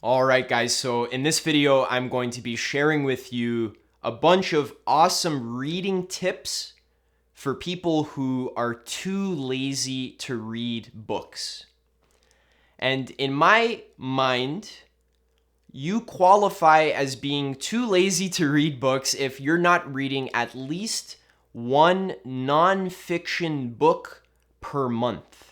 All right, guys, so in this video, I'm going to be sharing with you a bunch of awesome reading tips for people who are too lazy to read books. And in my mind, you qualify as being too lazy to read books if you're not reading at least one nonfiction book per month.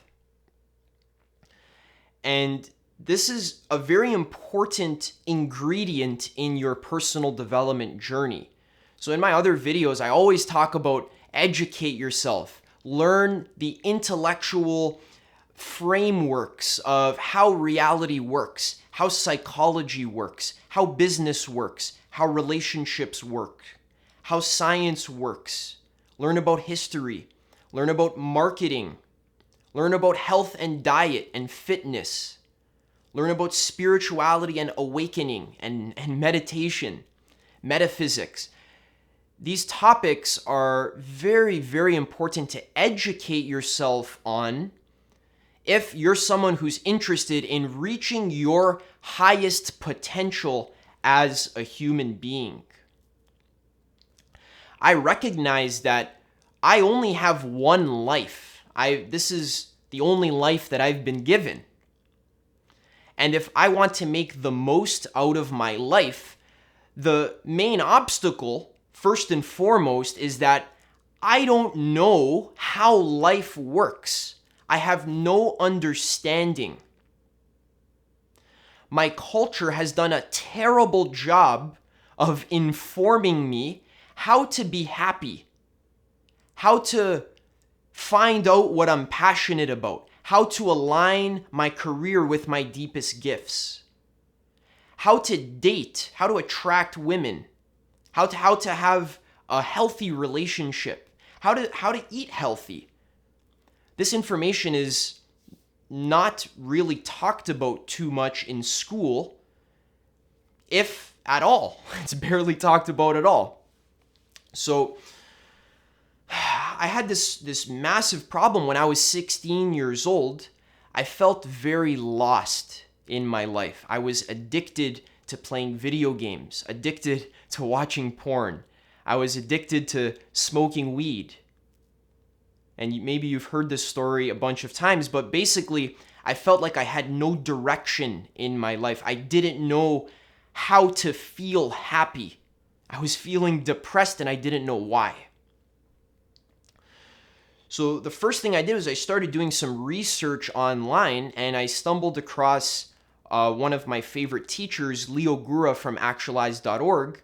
And this is a very important ingredient in your personal development journey. So in my other videos, I always talk about educate yourself, learn the intellectual frameworks of how reality works, how psychology works, how business works, how relationships work, how science works. Learn about history, learn about marketing, learn about health and diet and fitness. Learn about spirituality and awakening and meditation, metaphysics. These topics are very, very important to educate yourself on if you're someone who's interested in reaching your highest potential as a human being. I recognize that I only have one life. This is the only life that I've been given. And if I want to make the most out of my life, the main obstacle, first and foremost, is that I don't know how life works. I have no understanding. My culture has done a terrible job of informing me how to be happy, how to find out what I'm passionate about, how to align my career with my deepest gifts, how to date, how to attract women, how to have a healthy relationship, how to eat healthy. This information is not really talked about too much in school, if at all. It's barely talked about at all. So I had this massive problem when I was 16 years old. I felt very lost in my life. I was addicted to playing video games, addicted to watching porn. I was addicted to smoking weed. And maybe you've heard this story a bunch of times, but basically, I felt like I had no direction in my life. I didn't know how to feel happy. I was feeling depressed and I didn't know why. So the first thing I did was I started doing some research online, and I stumbled across one of my favorite teachers, Leo Gura from actualize.org.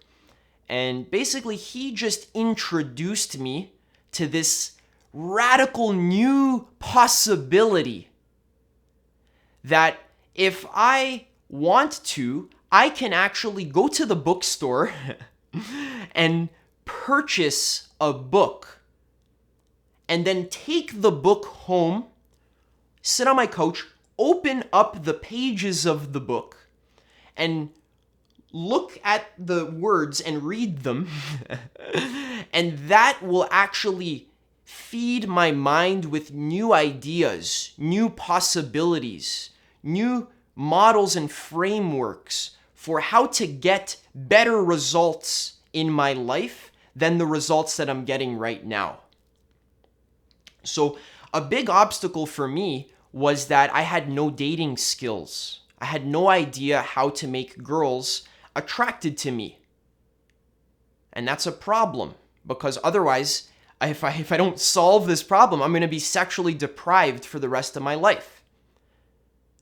And basically he just introduced me to this radical new possibility that if I want to, I can actually go to the bookstore and purchase a book, and then take the book home, sit on my couch, open up the pages of the book, and look at the words and read them. And that will actually feed my mind with new ideas, new possibilities, new models and frameworks for how to get better results in my life than the results that I'm getting right now. So a big obstacle for me was that I had no dating skills. I had no idea how to make girls attracted to me. And that's a problem, because otherwise, if I don't solve this problem, I'm going to be sexually deprived for the rest of my life.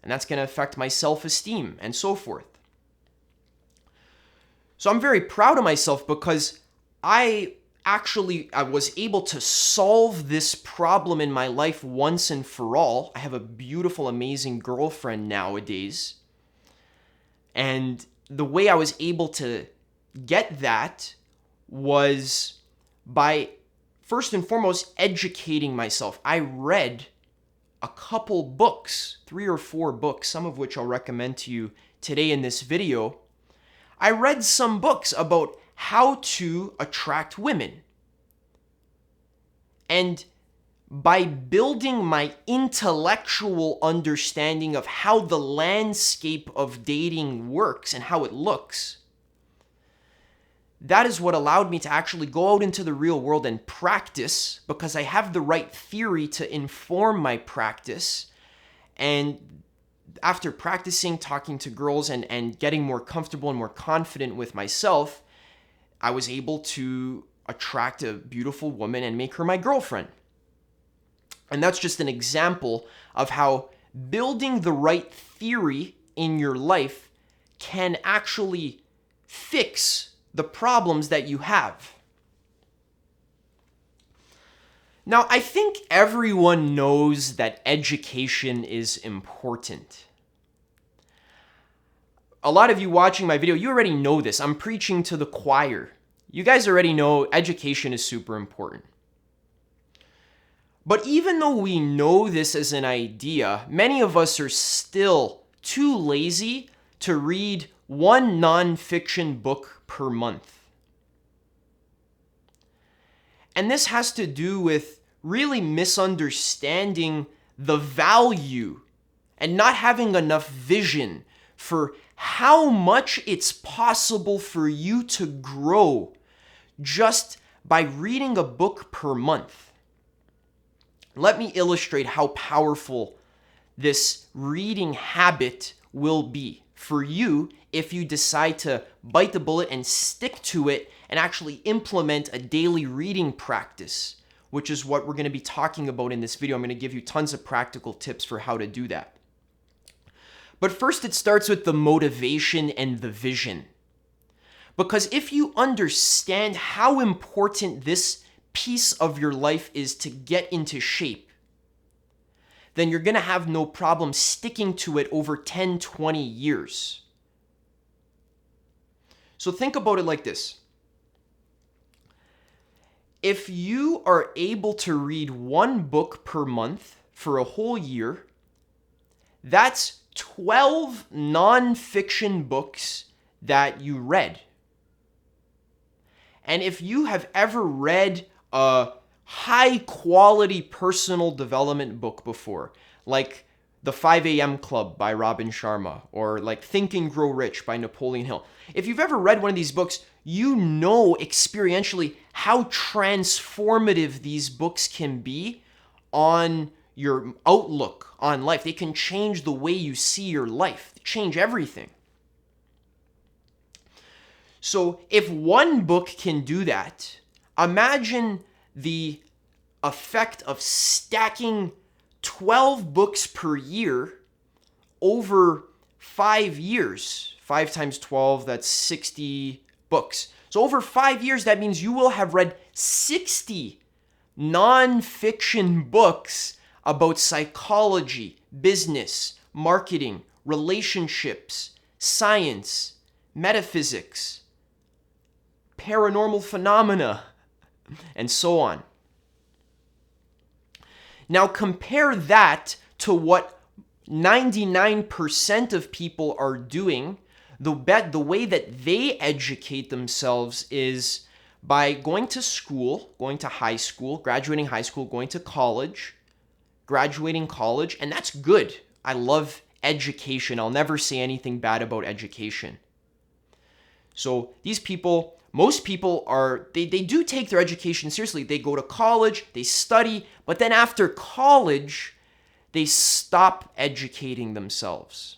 And that's going to affect my self-esteem and so forth. So I'm very proud of myself because I was able to solve this problem in my life once and for all. I have a beautiful, amazing girlfriend nowadays. And the way I was able to get that was by, first and foremost, educating myself. I read a couple books, 3 or 4 books, some of which I'll recommend to you today in this video. I read some books about how to attract women. And by building my intellectual understanding of how the landscape of dating works and how it looks. That is what allowed me to actually go out into the real world and practice, because I have the right theory to inform my practice. And after practicing, talking to girls, and getting more comfortable and more confident with myself, I was able to attract a beautiful woman and make her my girlfriend. And that's just an example of how building the right theory in your life can actually fix the problems that you have. Now, I think everyone knows that education is important. A lot of you watching my video, you already know this. I'm preaching to the choir. You guys already know education is super important. But even though we know this as an idea, many of us are still too lazy to read one nonfiction book per month. And this has to do with really misunderstanding the value and not having enough vision for how much it's possible for you to grow just by reading a book per month. Let me illustrate how powerful this reading habit will be for you if you decide to bite the bullet and stick to it and actually implement a daily reading practice, which is what we're going to be talking about in this video. I'm going to give you tons of practical tips for how to do that. But first, it starts with the motivation and the vision. Because if you understand how important this piece of your life is to get into shape, then you're going to have no problem sticking to it over 10, 20 years. So think about it like this. If you are able to read one book per month for a whole year, that's 12 nonfiction books that you read. And if you have ever read a high quality personal development book before, like The 5 a.m. Club by Robin Sharma, or like Think and Grow Rich by Napoleon Hill, if you've ever read one of these books, you know experientially how transformative these books can be on your outlook on life. They can change the way you see your life, change everything. So if one book can do that, imagine the effect of stacking 12 books per year over 5 years. 5 times 12, that's 60 books. So over 5 years, that means you will have read 60 nonfiction books about psychology, business, marketing, relationships, science, metaphysics, paranormal phenomena, and so on. Now compare that to what 99% of people are doing. The way that they educate themselves is by going to school, going to high school, graduating high school, going to college, graduating college, and that's good. I love education. I'll never say anything bad about education. So these people, most people they do take their education seriously. They go to college, they study, but then after college, they stop educating themselves.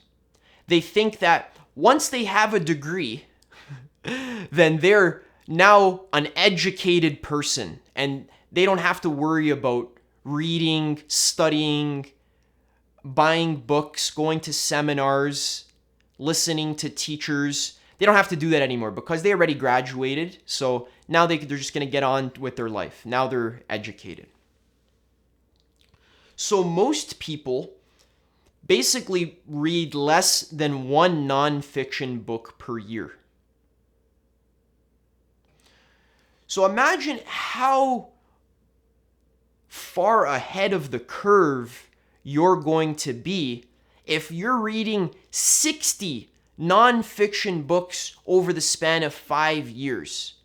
They think that once they have a degree, then they're now an educated person and they don't have to worry about reading, studying, buying books, going to seminars, listening to teachers. They don't have to do that anymore because they already graduated. So now they're just going to get on with their life. Now they're educated. So most people basically read less than one nonfiction book per year. So imagine how far ahead of the curve you're going to be if you're reading 60 nonfiction books over the span of 5 years.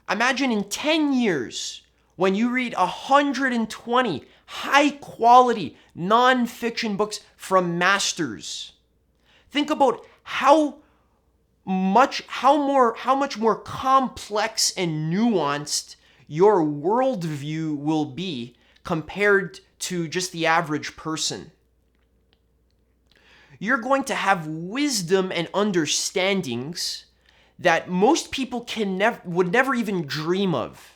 Imagine in 10 years when you read 120 high quality nonfiction books from masters. Think about how much more complex and nuanced your worldview will be compared to just the average person. You're going to have wisdom and understandings that most people would never even dream of.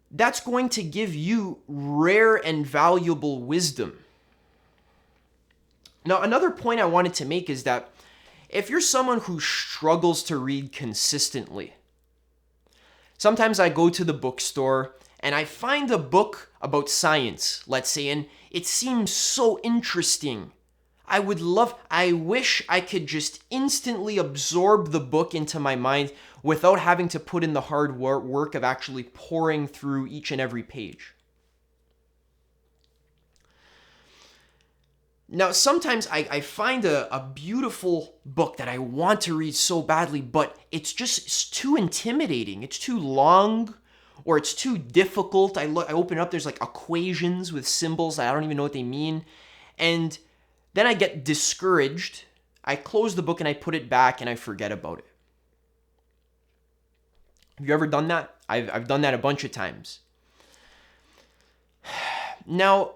That's going to give you rare and valuable wisdom. Now, another point I wanted to make is that if you're someone who struggles to read consistently, sometimes I go to the bookstore and I find a book about science, let's say, and it seems so interesting. I wish I could just instantly absorb the book into my mind without having to put in the hard work of actually pouring through each and every page. Now, sometimes I find a beautiful book that I want to read so badly, but it's too intimidating. It's too long, or it's too difficult. I open it up, there's like equations with symbols that I don't even know what they mean. And then I get discouraged. I close the book and I put it back and I forget about it. Have you ever done that? I've done that a bunch of times. Now,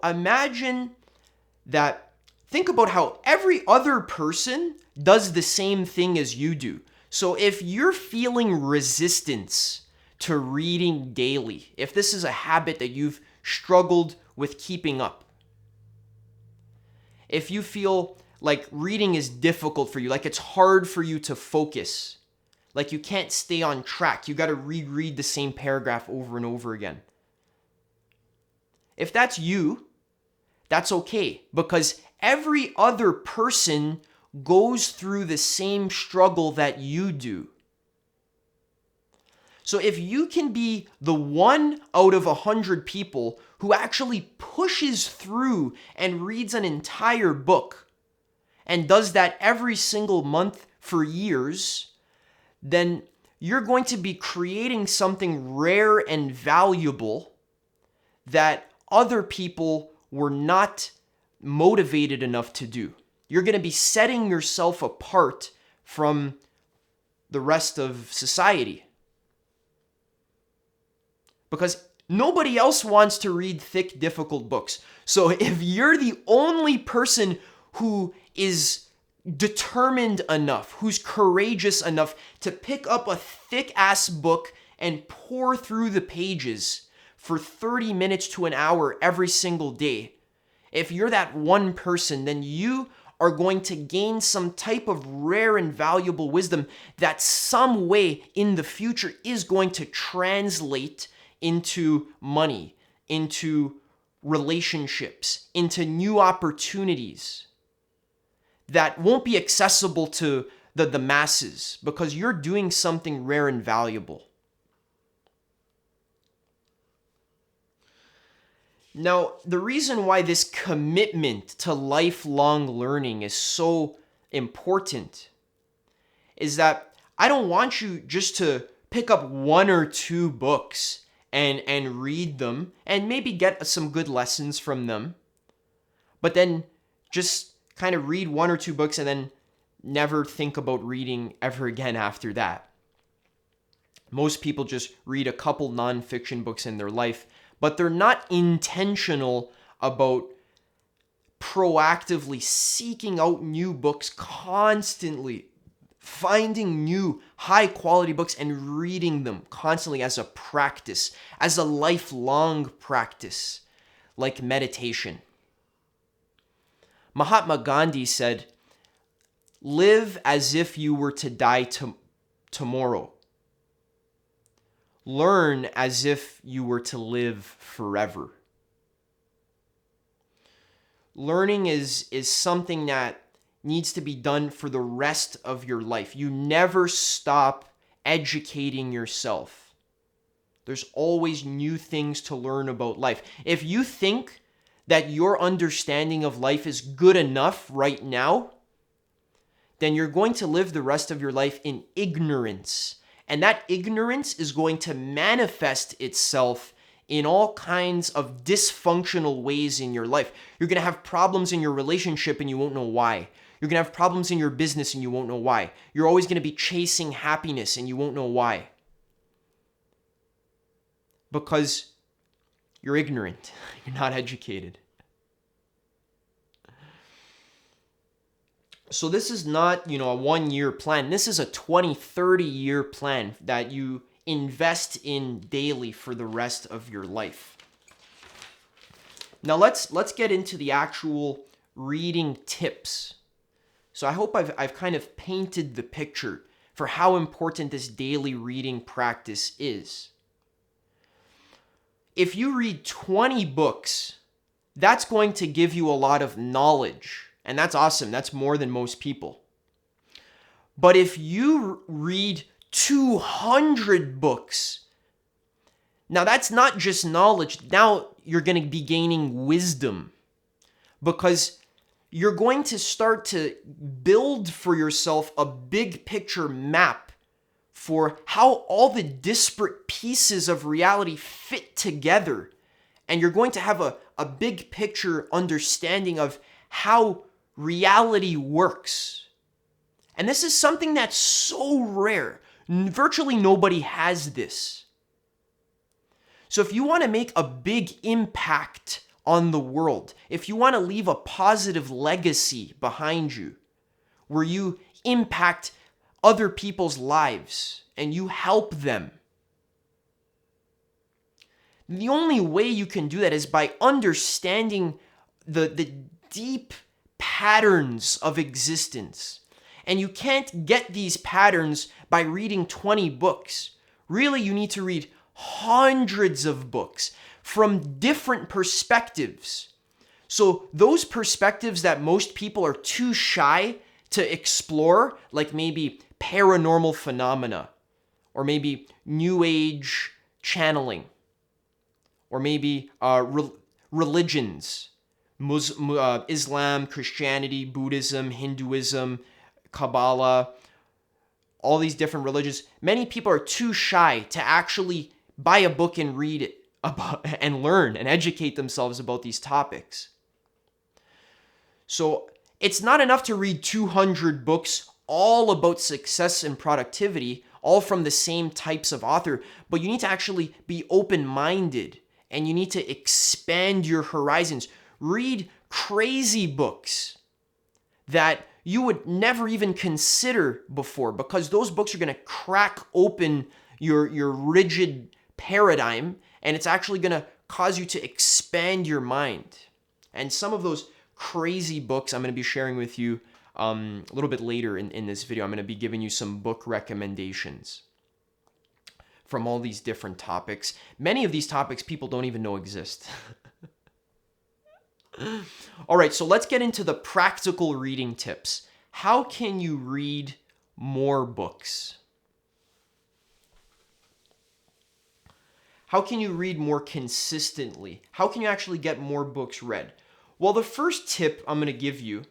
think about how every other person does the same thing as you do. So if you're feeling resistance to reading daily, if this is a habit that you've struggled with keeping up, if you feel like reading is difficult for you, like it's hard for you to focus, like you can't stay on track, you got to reread the same paragraph over and over again. If that's you, that's okay, because every other person goes through the same struggle that you do. So if you can be the 1 out of 100 people who actually pushes through and reads an entire book and does that every single month for years, then you're going to be creating something rare and valuable that other people were not motivated enough to do. You're going to be setting yourself apart from the rest of society. Because nobody else wants to read thick, difficult books. So if you're the only person who is determined enough, who's courageous enough to pick up a thick-ass book and pour through the pages for 30 minutes to an hour every single day, if you're that one person, then you are going to gain some type of rare and valuable wisdom that some way in the future is going to translate into money, into relationships, into new opportunities that won't be accessible to the masses because you're doing something rare and valuable. Now, the reason why this commitment to lifelong learning is so important is that I don't want you just to pick up 1 or 2 books and read them and maybe get some good lessons from them, but then just kind of read 1 or 2 books and then never think about reading ever again after that. Most people just read a couple nonfiction books in their life, but they're not intentional about proactively seeking out new books constantly, finding new high quality books and reading them constantly as a practice, as a lifelong practice, like meditation. Mahatma Gandhi said, "Live as if you were to die tomorrow. Learn as if you were to live forever." Learning is something that needs to be done for the rest of your life. You never stop educating yourself. There's always new things to learn about life. If you think that your understanding of life is good enough right now, then you're going to live the rest of your life in ignorance. And that ignorance is going to manifest itself in all kinds of dysfunctional ways in your life. You're going to have problems in your relationship and you won't know why. You're going to have problems in your business and you won't know why. You're always going to be chasing happiness and you won't know why. Because you're ignorant. You're not educated. So this is not, a 1-year plan. This is a 20, 30-year plan that you invest in daily for the rest of your life. Now let's get into the actual reading tips. So I hope I've kind of painted the picture for how important this daily reading practice is. If you read 20 books, that's going to give you a lot of knowledge. And that's awesome. That's more than most people. But if you read 200 books, now that's not just knowledge. Now you're going to be gaining wisdom, because you're going to start to build for yourself a big picture map for how all the disparate pieces of reality fit together. And you're going to have a big picture understanding of how reality works. And this is something that's so rare. Virtually nobody has this. So if you want to make a big impact on the world, if you want to leave a positive legacy behind you, where you impact other people's lives and you help them, the only way you can do that is by understanding the deep patterns of existence. And you can't get these patterns by reading 20 books. Really, you need to read hundreds of books from different perspectives. So those perspectives that most people are too shy to explore, like maybe paranormal phenomena, or maybe New Age channeling, or maybe religions, Islam, Christianity, Buddhism, Hinduism, Kabbalah, all these different religions. Many people are too shy to actually buy a book and read it about and learn and educate themselves about these topics. So it's not enough to read 200 books all about success and productivity, all from the same types of author, but you need to actually be open-minded and you need to expand your horizons. Read crazy books that you would never even consider before, because those books are going to crack open your rigid paradigm, and it's actually going to cause you to expand your mind. And some of those crazy books I'm going to be sharing with you a little bit later in this video. I'm going to be giving you some book recommendations from all these different topics. Many of these topics people don't even know exist. All right, so let's get into the practical reading tips. How can you read more books? How can you read more consistently? How can you actually get more books read? Well, the first tip I'm going to give you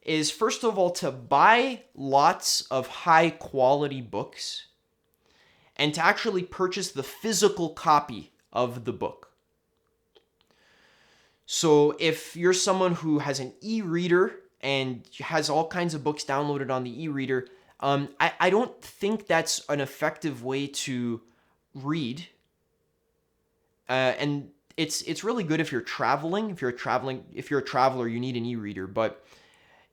is, first of all, to buy lots of high quality books and to actually purchase the physical copy of the book. So if you're someone who has an e-reader and has all kinds of books downloaded on the e-reader, I don't think that's an effective way to read. And it's really good if you're traveling. If you're a traveler, you need an e-reader. But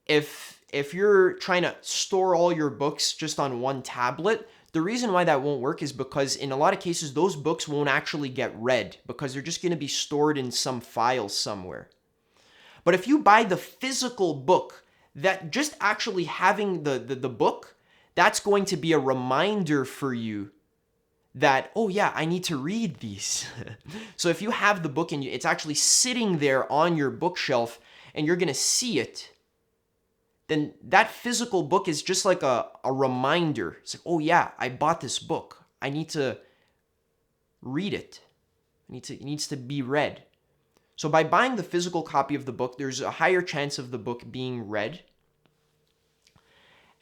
if you're trying to store all your books just on one tablet, the reason why that won't work is because in a lot of cases, those books won't actually get read because they're just going to be stored in some file somewhere. But if you buy the physical book, that just actually having the book, that's going to be a reminder for you that, oh yeah, I need to read these. So if you have the book and it's actually sitting there on your bookshelf and you're going to see it, then that physical book is just like a reminder. It's like, oh yeah, I bought this book. I need to read it. It needs to be read. So by buying the physical copy of the book, there's a higher chance of the book being read.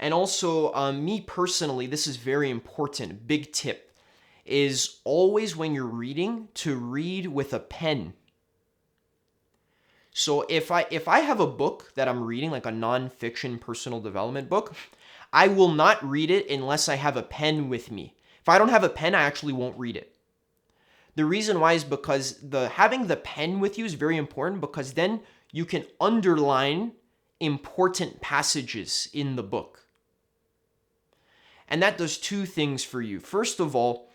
And also, me personally, this is very important, big tip, is always when you're reading to read with a pen. So if I have a book that I'm reading, like a nonfiction personal development book, I will not read it unless I have a pen with me. If I don't have a pen, I actually won't read it. The reason why is because having the pen with you is very important, because then you can underline important passages in the book. And that does two things for you. First of all,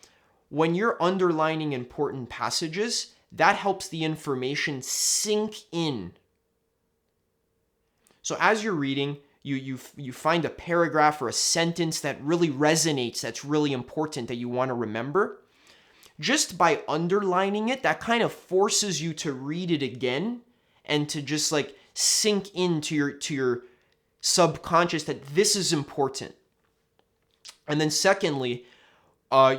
when you're underlining important passages, that helps the information sink in. So as you're reading, you find a paragraph or a sentence that really resonates, that's really important, that you want to remember. Just by underlining it, that kind of forces you to read it again and to just like sink into your subconscious that this is important. And then secondly,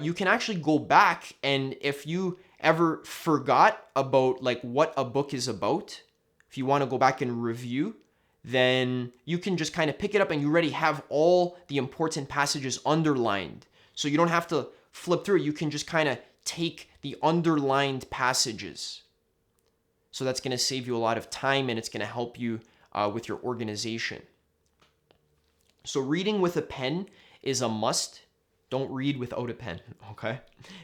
you can actually go back, and if you ever forgot about like what a book is about, if you want to go back and review, then you can just kind of pick it up and you already have all the important passages underlined. So you don't have to flip through it. You can just kind of take the underlined passages. So that's going to save you a lot of time, and it's going to help you with your organization. So reading with a pen is a must. Don't read without a pen, okay?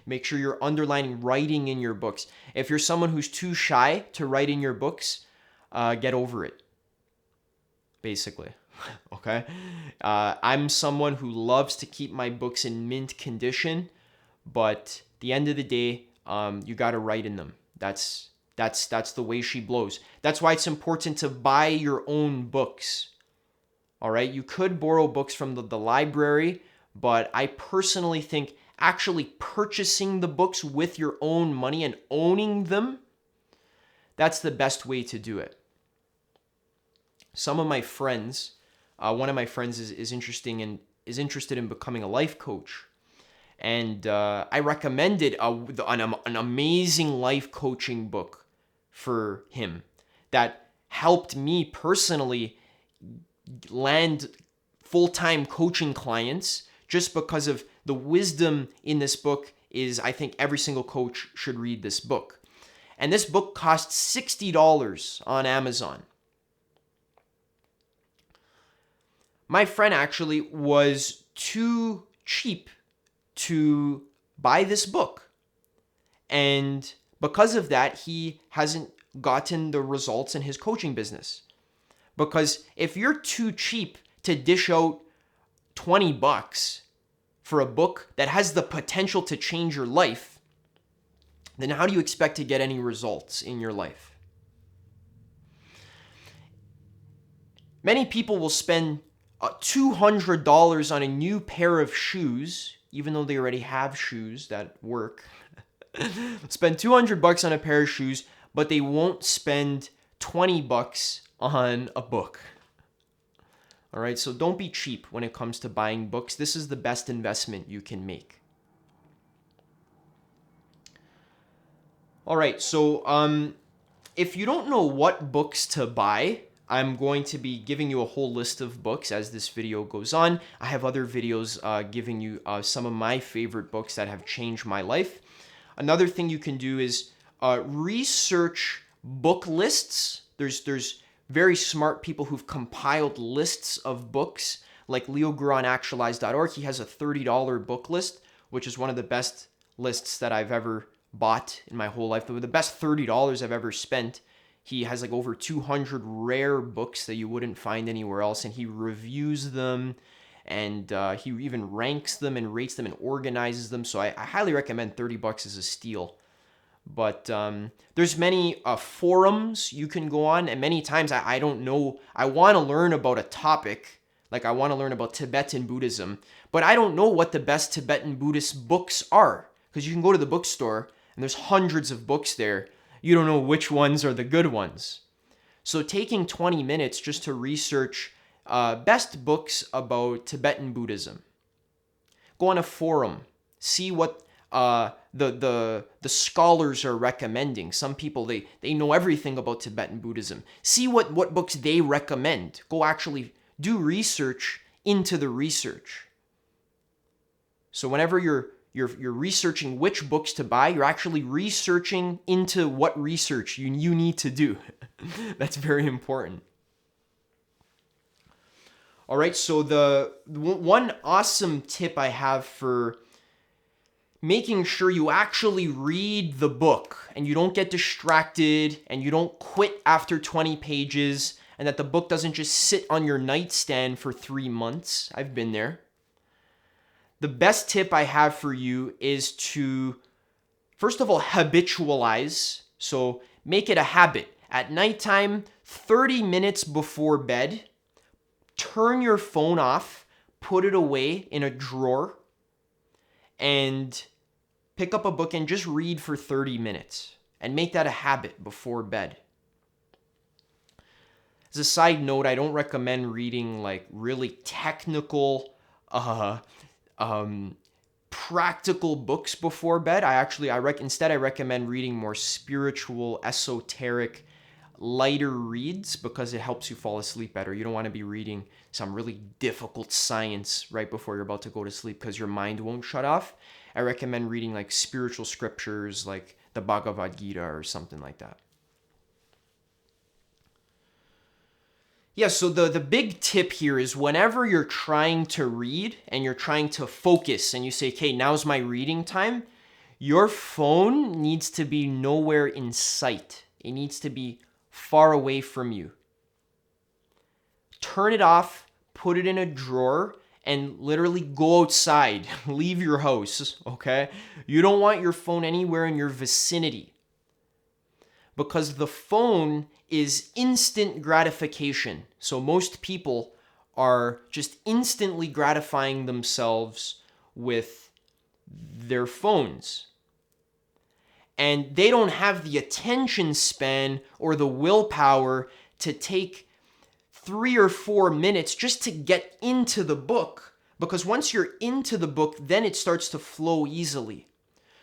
Make sure you're underlining, writing in your books. If you're someone who's too shy to write in your books, get over it, basically, okay? I'm someone who loves to keep my books in mint condition, but at the end of the day, you got to write in them. That's the way she blows. That's why it's important to buy your own books, all right? You could borrow books from the library, but I personally think actually purchasing the books with your own money and owning them, that's the best way to do it. Some of my friends, one of my friends is interested in becoming a life coach. And I recommended an amazing life coaching book for him that helped me personally land full-time coaching clients, just because of the wisdom in this book. I think every single coach should read this book. And this book costs $60 on Amazon. My friend actually was too cheap to buy this book. And because of that, he hasn't gotten the results in his coaching business. Because if you're too cheap to dish out $20 for a book that has the potential to change your life, then how do you expect to get any results in your life? Many people will spend $200 on a new pair of shoes, even though they already have shoes that work. Spend $200 on a pair of shoes, but they won't spend $20 on a book. All right, so don't be cheap when it comes to buying books. This is the best investment you can make. All right, so if you don't know what books to buy, I'm going to be giving you a whole list of books as this video goes on. I have other videos giving you some of my favorite books that have changed my life. Another thing you can do is research book lists. There's very smart people who've compiled lists of books, like Leo Gura on actualize.org. He has a $30 book list, which is one of the best lists that I've ever bought in my whole life. The best $30 I've ever spent. He has like over 200 rare books that you wouldn't find anywhere else, and he reviews them, and he even ranks them and rates them and organizes them. So I highly recommend $30 as a steal. But there's many forums you can go on, and many times I don't know, I want to learn about a topic, like I want to learn about Tibetan Buddhism, but I don't know what the best Tibetan Buddhist books are, because you can go to the bookstore and there's hundreds of books there. You don't know which ones are the good ones. So taking 20 minutes just to research best books about Tibetan Buddhism. Go on a forum, see what the scholars are recommending. Some people, they know everything about Tibetan Buddhism. See what books they recommend. Go actually do research into the research. So whenever you're researching which books to buy, you're actually researching into what research you need to do. That's very important. All right, so the one awesome tip I have for making sure you actually read the book and you don't get distracted and you don't quit after 20 pages and that the book doesn't just sit on your nightstand for 3 months. I've been there. The best tip I have for you is to, first of all, habitualize. So make it a habit. At nighttime, 30 minutes before bed, turn your phone off, put it away in a drawer, and pick up a book and just read for 30 minutes. And make that a habit before bed. As a side note, I don't recommend reading like really technical, practical books before bed. Instead I recommend reading more spiritual, esoteric, lighter reads because it helps you fall asleep better. You don't want to be reading some really difficult science right before you're about to go to sleep because your mind won't shut off. I recommend reading like spiritual scriptures like the Bhagavad Gita or something like that. Yeah, so the big tip here is whenever you're trying to read and you're trying to focus and you say, okay, now's my reading time, your phone needs to be nowhere in sight. It needs to be far away from you. Turn it off, put it in a drawer, and literally go outside. Leave your house, okay? You don't want your phone anywhere in your vicinity because the phone is instant gratification. So most people are just instantly gratifying themselves with their phones. And they don't have the attention span or the willpower to take 3 or 4 minutes just to get into the book. Because once you're into the book, then it starts to flow easily.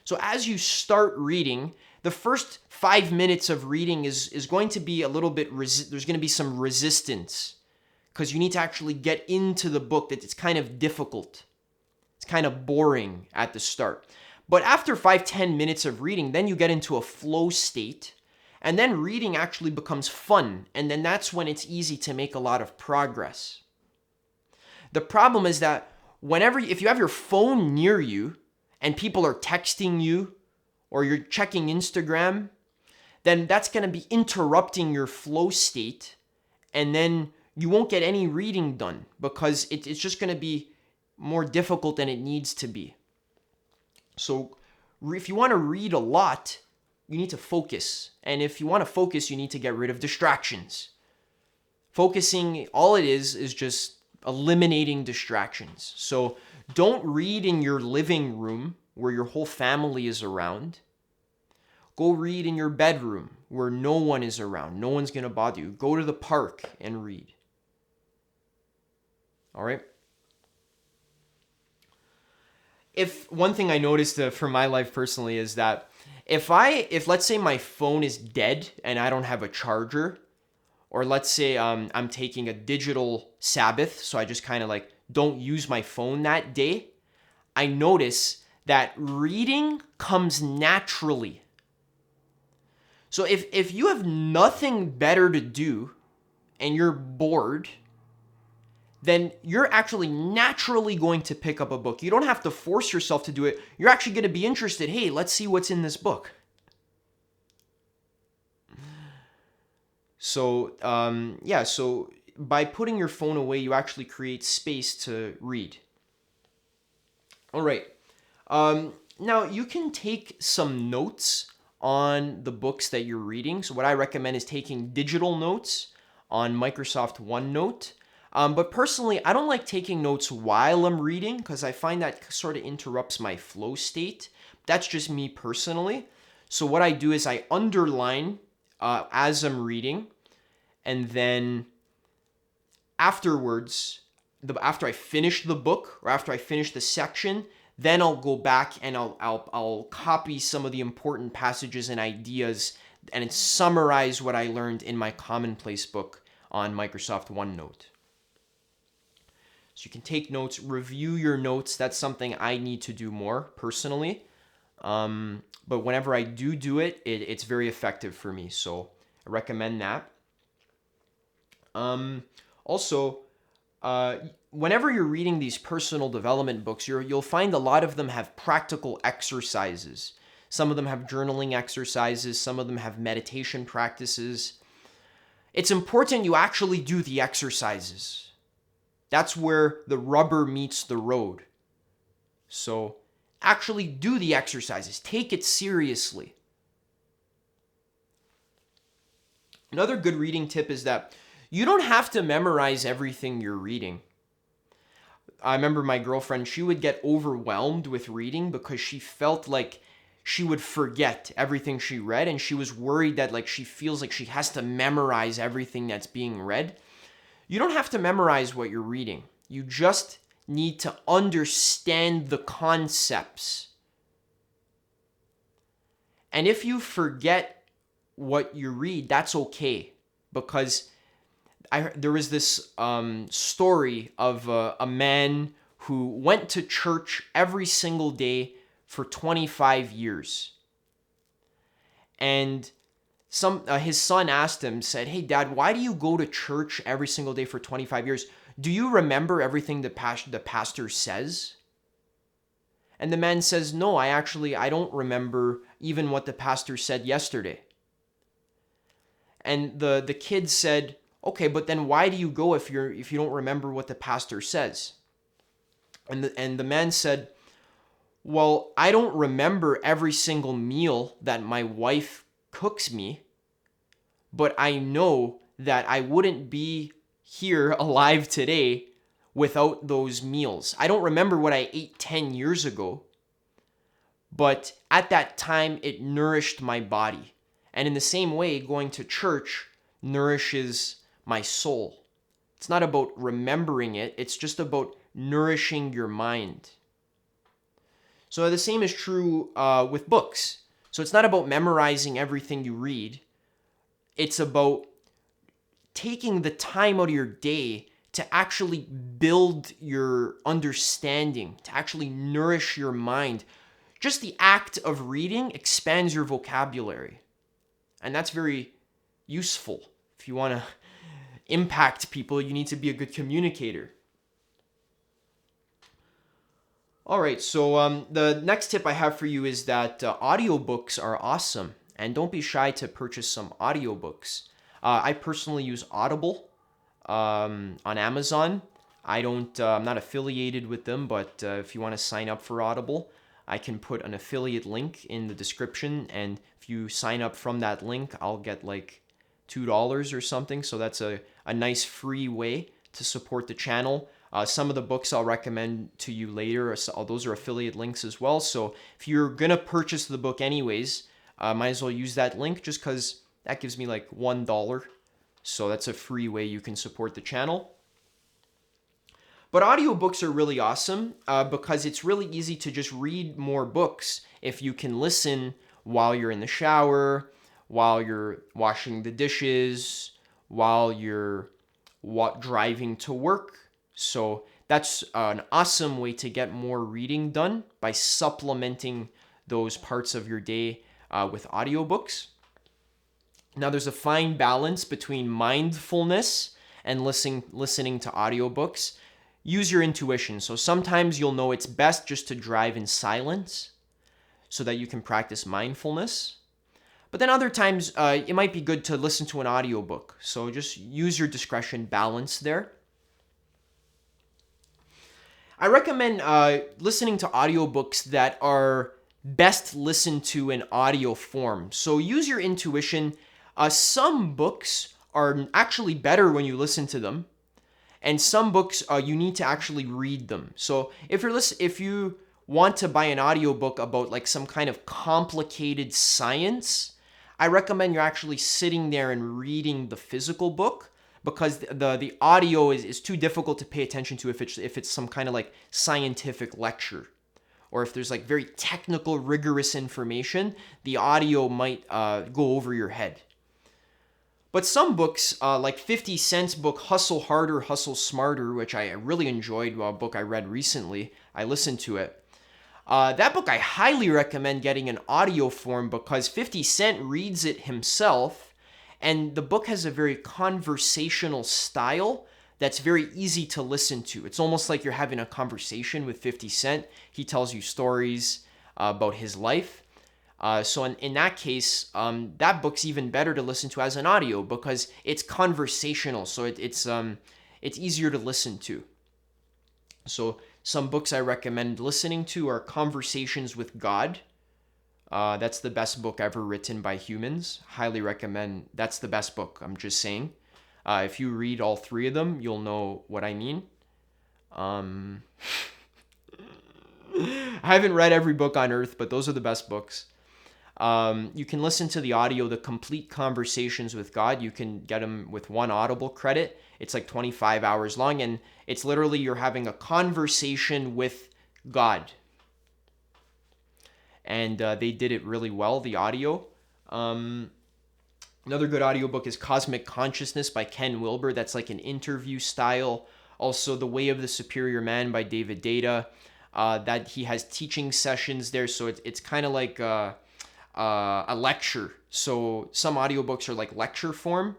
So as you start reading, the first 5 minutes of reading is going to be a little bit, there's going to be some resistance because you need to actually get into the book. That it's kind of difficult. It's kind of boring at the start. But after 5-10 minutes of reading, then you get into a flow state and then reading actually becomes fun. And then that's when it's easy to make a lot of progress. The problem is that if you have your phone near you and people are texting you, or you're checking Instagram, then that's going to be interrupting your flow state, and then you won't get any reading done because it's just going to be more difficult than it needs to be. So if you want to read a lot, you need to focus. And if you want to focus, you need to get rid of distractions. Focusing, all it is just eliminating distractions. So don't read in your living room where your whole family is around. Go read in your bedroom where no one is around. No one's going to bother you. Go to the park and read. All right? If one thing I noticed for my life personally is that if let's say my phone is dead and I don't have a charger, or let's say I'm taking a digital Sabbath, so I just kind of like don't use my phone that day, I notice that reading comes naturally. So if you have nothing better to do and you're bored, then you're actually naturally going to pick up a book. You don't have to force yourself to do it. You're actually going to be interested. Hey, let's see what's in this book. So, so by putting your phone away, you actually create space to read. All right. Now, you can take some notes on the books that you're reading. So what I recommend is taking digital notes on Microsoft OneNote. But personally, I don't like taking notes while I'm reading because I find that sort of interrupts my flow state. That's just me personally. So what I do is I underline as I'm reading, and then afterwards, after I finish the book or after I finish the section, then I'll go back and I'll copy some of the important passages and ideas and summarize what I learned in my commonplace book on Microsoft OneNote. So you can take notes, review your notes. That's something I need to do more personally. But whenever I do it, it's very effective for me. So I recommend that. Also, whenever you're reading these personal development books, you'll find a lot of them have practical exercises. Some of them have journaling exercises. Some of them have meditation practices. It's important you actually do the exercises. That's where the rubber meets the road. So actually do the exercises. Take it seriously. Another good reading tip is that you don't have to memorize everything you're reading. I remember my girlfriend, she would get overwhelmed with reading because she felt like she would forget everything she read, and she was worried that like she feels like she has to memorize everything that's being read. You don't have to memorize what you're reading. You just need to understand the concepts. And if you forget what you read, that's okay, because there was this story of a man who went to church every single day for 25 years. And his son asked him, said, "Hey, Dad, why do you go to church every single day for 25 years? Do you remember everything the pastor says?" And the man says, "No, I don't remember even what the pastor said yesterday." And the kid said, "Okay, but then why do you go if you don't remember what the pastor says?" And the man said, "Well, I don't remember every single meal that my wife cooks me, but I know that I wouldn't be here alive today without those meals. I don't remember what I ate 10 years ago, but at that time it nourished my body. And in the same way, going to church nourishes my soul." It's not about remembering it, it's just about nourishing your mind. So the same is true with books. So it's not about memorizing everything you read. It's about taking the time out of your day to actually build your understanding, to actually nourish your mind. Just the act of reading expands your vocabulary. And that's very useful. If you want to impact people, you need to be a good communicator. All right, so the next tip I have for you is that audiobooks are awesome, and don't be shy to purchase some audiobooks. I personally use Audible on Amazon. I'm not affiliated with them, but if you want to sign up for Audible, I can put an affiliate link in the description, and if you sign up from that link, I'll get like $2 or something. So that's a nice free way to support the channel. Some of the books I'll recommend to you later, those are affiliate links as well. So if you're gonna purchase the book anyways, might as well use that link, just because that gives me like $1. So that's a free way you can support the channel. But audiobooks are really awesome because it's really easy to just read more books if you can listen while you're in the shower, while you're washing the dishes, while you're driving to work. So that's an awesome way to get more reading done, by supplementing those parts of your day with audiobooks. Now, there's a fine balance between mindfulness and listening to audiobooks. Use your intuition. So sometimes you'll know it's best just to drive in silence so that you can practice mindfulness. But then other times it might be good to listen to an audiobook. So just use your discretion, balance there. I recommend listening to audiobooks that are best listened to in audio form. So use your intuition. Some books are actually better when you listen to them, and some books you need to actually read them. So if you want to buy an audiobook about like some kind of complicated science, I recommend you're actually sitting there and reading the physical book, because the audio is too difficult to pay attention to if it's some kind of like scientific lecture, or if there's like very technical, rigorous information, the audio might go over your head. But some books, like 50 Cent's book, Hustle Harder, Hustle Smarter, which I really enjoyed, a book I read recently, I listened to it. That book I highly recommend getting in audio form because 50 Cent reads it himself, and the book has a very conversational style that's very easy to listen to. It's almost like you're having a conversation with 50 Cent. He tells you stories about his life. So in that case, that book's even better to listen to as an audio because it's conversational. So it's easier to listen to. So some books I recommend listening to are Conversations with God. That's the best book ever written by humans. Highly recommend. That's the best book. I'm just saying. If you read all three of them, you'll know what I mean. I haven't read every book on earth, but those are the best books. You can listen to the audio, The Complete Conversations with God. You can get them with one Audible credit. It's like 25 hours long, and it's literally you're having a conversation with God. And they did it really well, the audio. Another good audiobook is Cosmic Consciousness by Ken Wilber. That's like an interview style. Also, The Way of the Superior Man by David Deida. That he has teaching sessions there, so it's kind of like a lecture. So some audiobooks are like lecture form.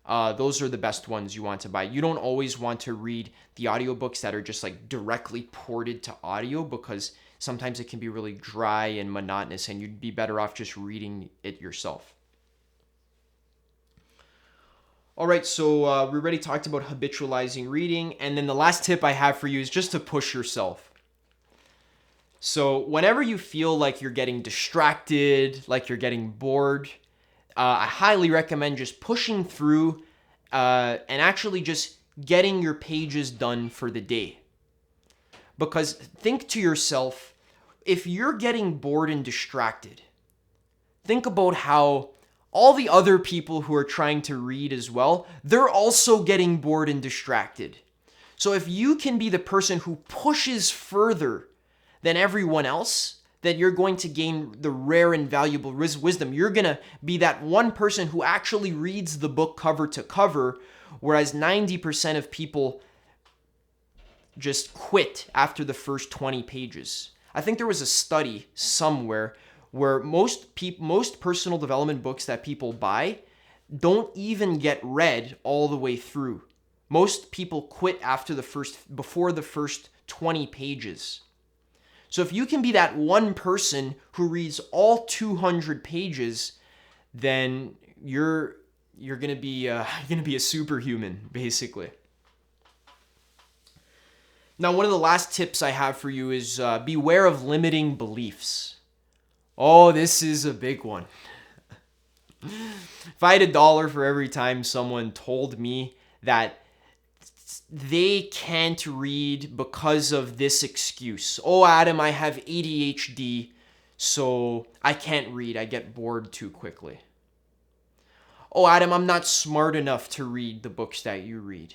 Those are the best ones you want to buy. You don't always want to read the audiobooks that are just like directly ported to audio because sometimes it can be really dry and monotonous and you'd be better off just reading it yourself. All right, so we already talked about habitualizing reading. And then the last tip I have for you is just to push yourself. So whenever you feel like you're getting distracted, like you're getting bored, I highly recommend just pushing through and actually just getting your pages done for the day. Because think to yourself, if you're getting bored and distracted, think about how all the other people who are trying to read as well, they're also getting bored and distracted. So if you can be the person who pushes further than everyone else, then you're going to gain the rare and valuable wisdom. You're going to be that one person who actually reads the book cover to cover, whereas 90% of people just quit after the first 20 pages. I think there was a study somewhere where most personal development books that people buy don't even get read all the way through. Most people quit before the first 20 pages. So if you can be that one person who reads all 200 pages, then you're gonna be a superhuman, basically. Now, one of the last tips I have for you is beware of limiting beliefs. Oh, this is a big one. If I had $1 for every time someone told me that they can't read because of this excuse. Oh, Adam, I have ADHD, so I can't read. I get bored too quickly. Oh, Adam, I'm not smart enough to read the books that you read.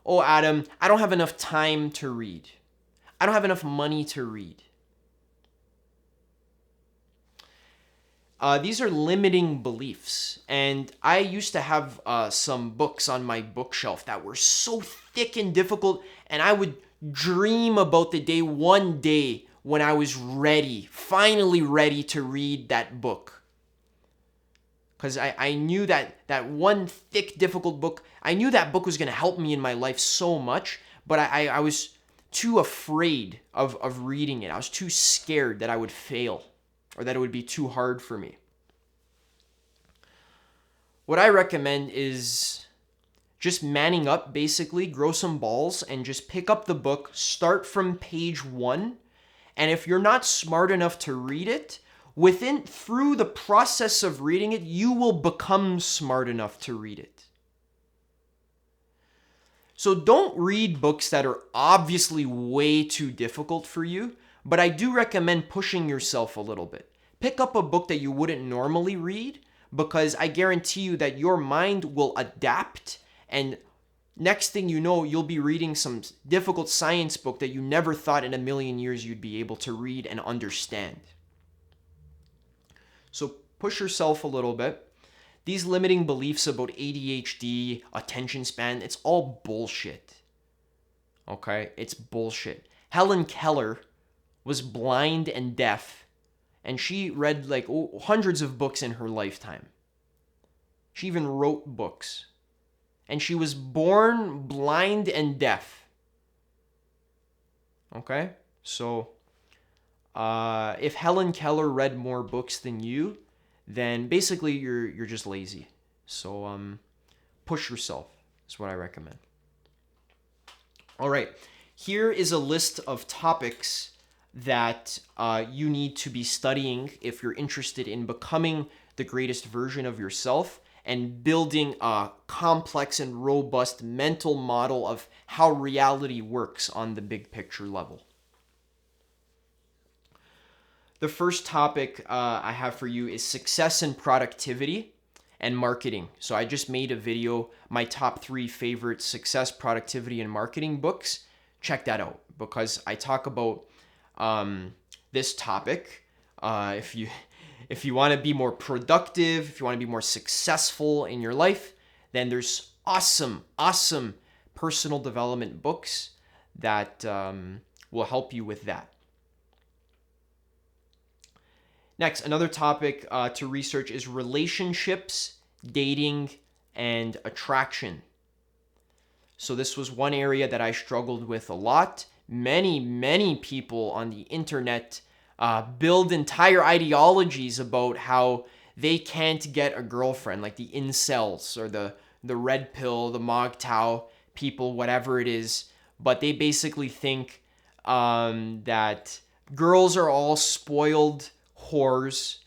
Oh, Adam, I don't have enough time to read. I don't have enough money to read. These are limiting beliefs. And I used to have some books on my bookshelf that were so thick and difficult, and I would dream about the day one day when I was finally ready to read that book. Because I knew that one thick, difficult book, I knew that book was going to help me in my life so much, but I was too afraid of reading it. I was too scared that I would fail or that it would be too hard for me. What I recommend is just manning up, basically, grow some balls, and just pick up the book, start from page 1, and if you're not smart enough to read it, through the process of reading it, you will become smart enough to read it. So don't read books that are obviously way too difficult for you, but I do recommend pushing yourself a little bit. Pick up a book that you wouldn't normally read, because I guarantee you that your mind will adapt, and next thing you know, you'll be reading some difficult science book that you never thought in a million years you'd be able to read and understand. So push yourself a little bit. These limiting beliefs about ADHD, attention span, it's all bullshit. Okay? It's bullshit. Helen Keller was blind and deaf, and she read like hundreds of books in her lifetime. She even wrote books. And she was born blind and deaf. Okay? So, if Helen Keller read more books than you, then basically you're just lazy. So, push yourself is what I recommend. All right. Here is a list of topics that you need to be studying if you're interested in becoming the greatest version of yourself and building a complex and robust mental model of how reality works on the big picture level. The first topic I have for you is success and productivity and marketing. So I just made a video, my top 3 favorite success, productivity, and marketing books. Check that out because I talk about this topic. If you want to be more productive, if you want to be more successful in your life, then there's awesome personal development books that will help you with that. Next, another topic to research is relationships, dating, and attraction. So this was one area that I struggled with a lot. Many people on the internet build entire ideologies about how they can't get a girlfriend, like the incels or the red pill, the MGTOW people, whatever it is. But they basically think that girls are all spoiled whores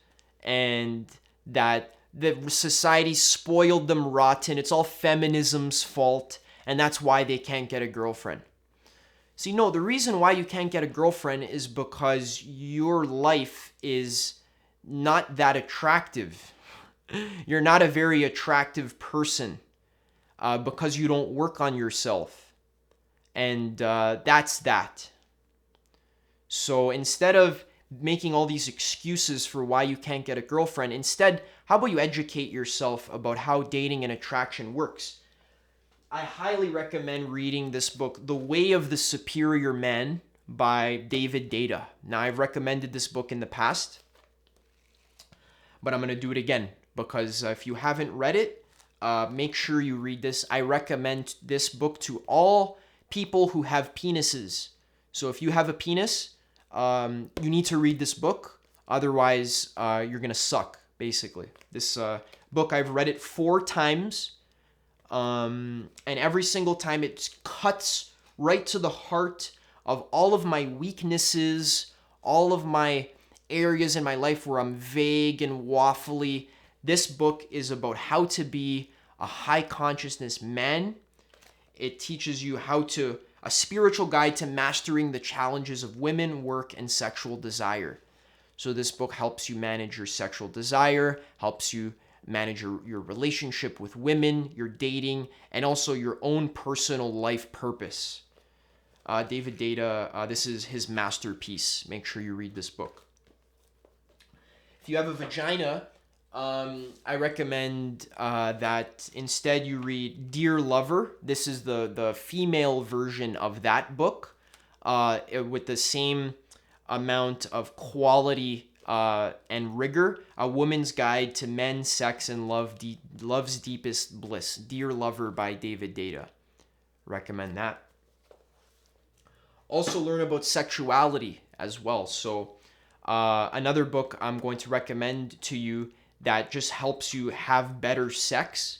and that the society spoiled them rotten. It's all feminism's fault, and that's why they can't get a girlfriend. See, no, the reason why you can't get a girlfriend is because your life is not that attractive. You're not a very attractive person because you don't work on yourself. And that's that. So instead of making all these excuses for why you can't get a girlfriend, instead, how about you educate yourself about how dating and attraction works? I highly recommend reading this book, The Way of the Superior Man by David Deida. Now, I've recommended this book in the past, but I'm going to do it again because if you haven't read it, make sure you read this. I recommend this book to all people who have penises. So if you have a penis, you need to read this book. Otherwise, you're going to suck, basically. This book, I've read it 4 times. And every single time it cuts right to the heart of all of my weaknesses, all of my areas in my life where I'm vague and waffly. This book is about how to be a high consciousness man. It teaches you a spiritual guide to mastering the challenges of women, work, and sexual desire. So this book helps you manage your sexual desire, helps you manage your relationship with women, your dating, and also your own personal life purpose. David Deida, this is his masterpiece. Make sure you read this book. If you have a vagina, I recommend that instead you read Dear Lover. This is the female version of that book with the same amount of quality and rigor. A Woman's Guide to Men, Sex, and Love's Deepest Bliss. Dear Lover by David Deida. Recommend that. Also learn about sexuality as well. So another book I'm going to recommend to you that just helps you have better sex,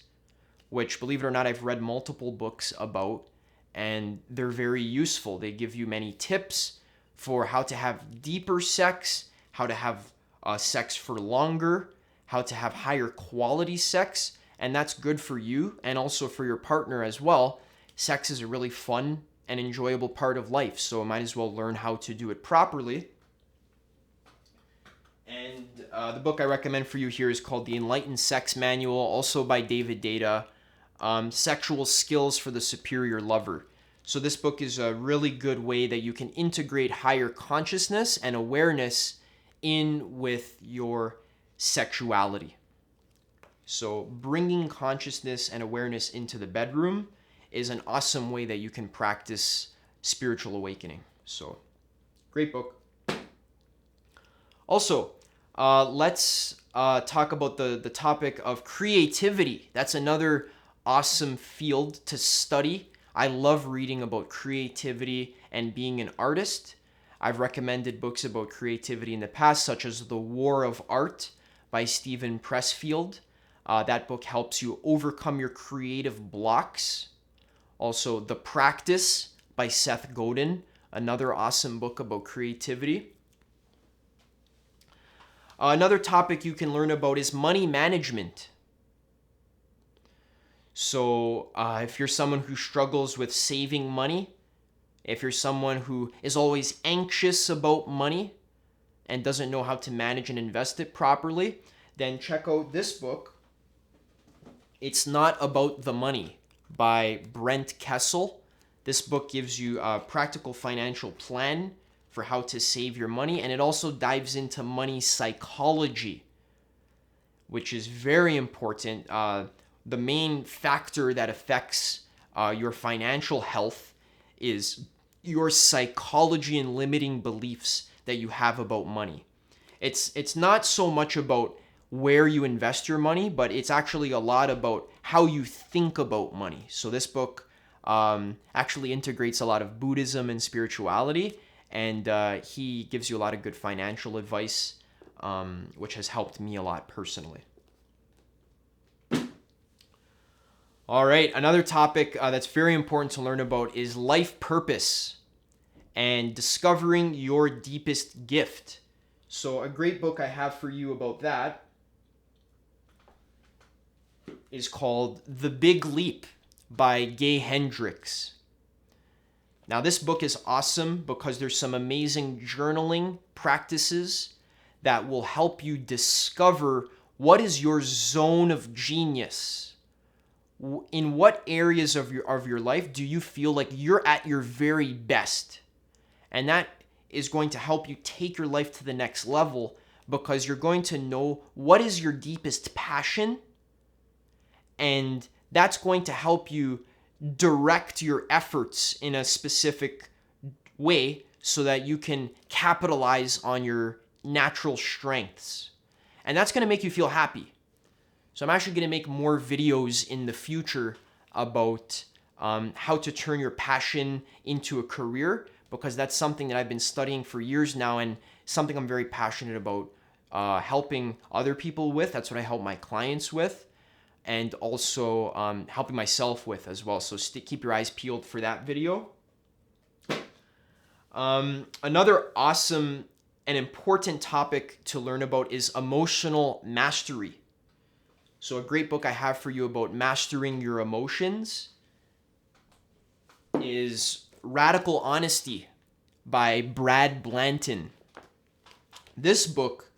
which, believe it or not, I've read multiple books about, and they're very useful. They give you many tips for how to have deeper sex, how to have sex for longer, how to have higher quality sex, and that's good for you and also for your partner as well. Sex is a really fun and enjoyable part of life, so might as well learn how to do it properly. And the book I recommend for you here is called The Enlightened Sex Manual, also by David Deida, Sexual Skills for the Superior Lover. So this book is a really good way that you can integrate higher consciousness and awareness in with your sexuality. So bringing consciousness and awareness into the bedroom is an awesome way that you can practice spiritual awakening. So great book. Also, let's talk about the topic of creativity. That's another awesome field to study. I love reading about creativity and being an artist. I've recommended books about creativity in the past, such as The War of Art by Steven Pressfield. That book helps you overcome your creative blocks. Also, The Practice by Seth Godin, another awesome book about creativity. Another topic you can learn about is money management. So if you're someone who struggles with saving money, if you're someone who is always anxious about money and doesn't know how to manage and invest it properly, then check out this book. It's Not About the Money by Brent Kessel. This book gives you a practical financial plan for how to save your money, and it also dives into money psychology, which is very important. The main factor that affects your financial health is your psychology and limiting beliefs that you have about money. It's not so much about where you invest your money, but it's actually a lot about how you think about money. So this book actually integrates a lot of Buddhism and spirituality, and he gives you a lot of good financial advice, which has helped me a lot personally. All right, another topic that's very important to learn about is life purpose and discovering your deepest gift. So a great book I have for you about that is called The Big Leap by Gay Hendricks. Now, this book is awesome because there's some amazing journaling practices that will help you discover what is your zone of genius. In what areas of your life do you feel like you're at your very best? And that is going to help you take your life to the next level, because you're going to know what is your deepest passion, and that's going to help you direct your efforts in a specific way so that you can capitalize on your natural strengths. And that's going to make you feel happy. So I'm actually going to make more videos in the future about how to turn your passion into a career, because that's something that I've been studying for years now and something I'm very passionate about helping other people with. That's what I help my clients with, and also helping myself with as well. So keep your eyes peeled for that video. Another awesome and important topic to learn about is emotional mastery. So a great book I have for you about mastering your emotions is Radical Honesty by Brad Blanton. This book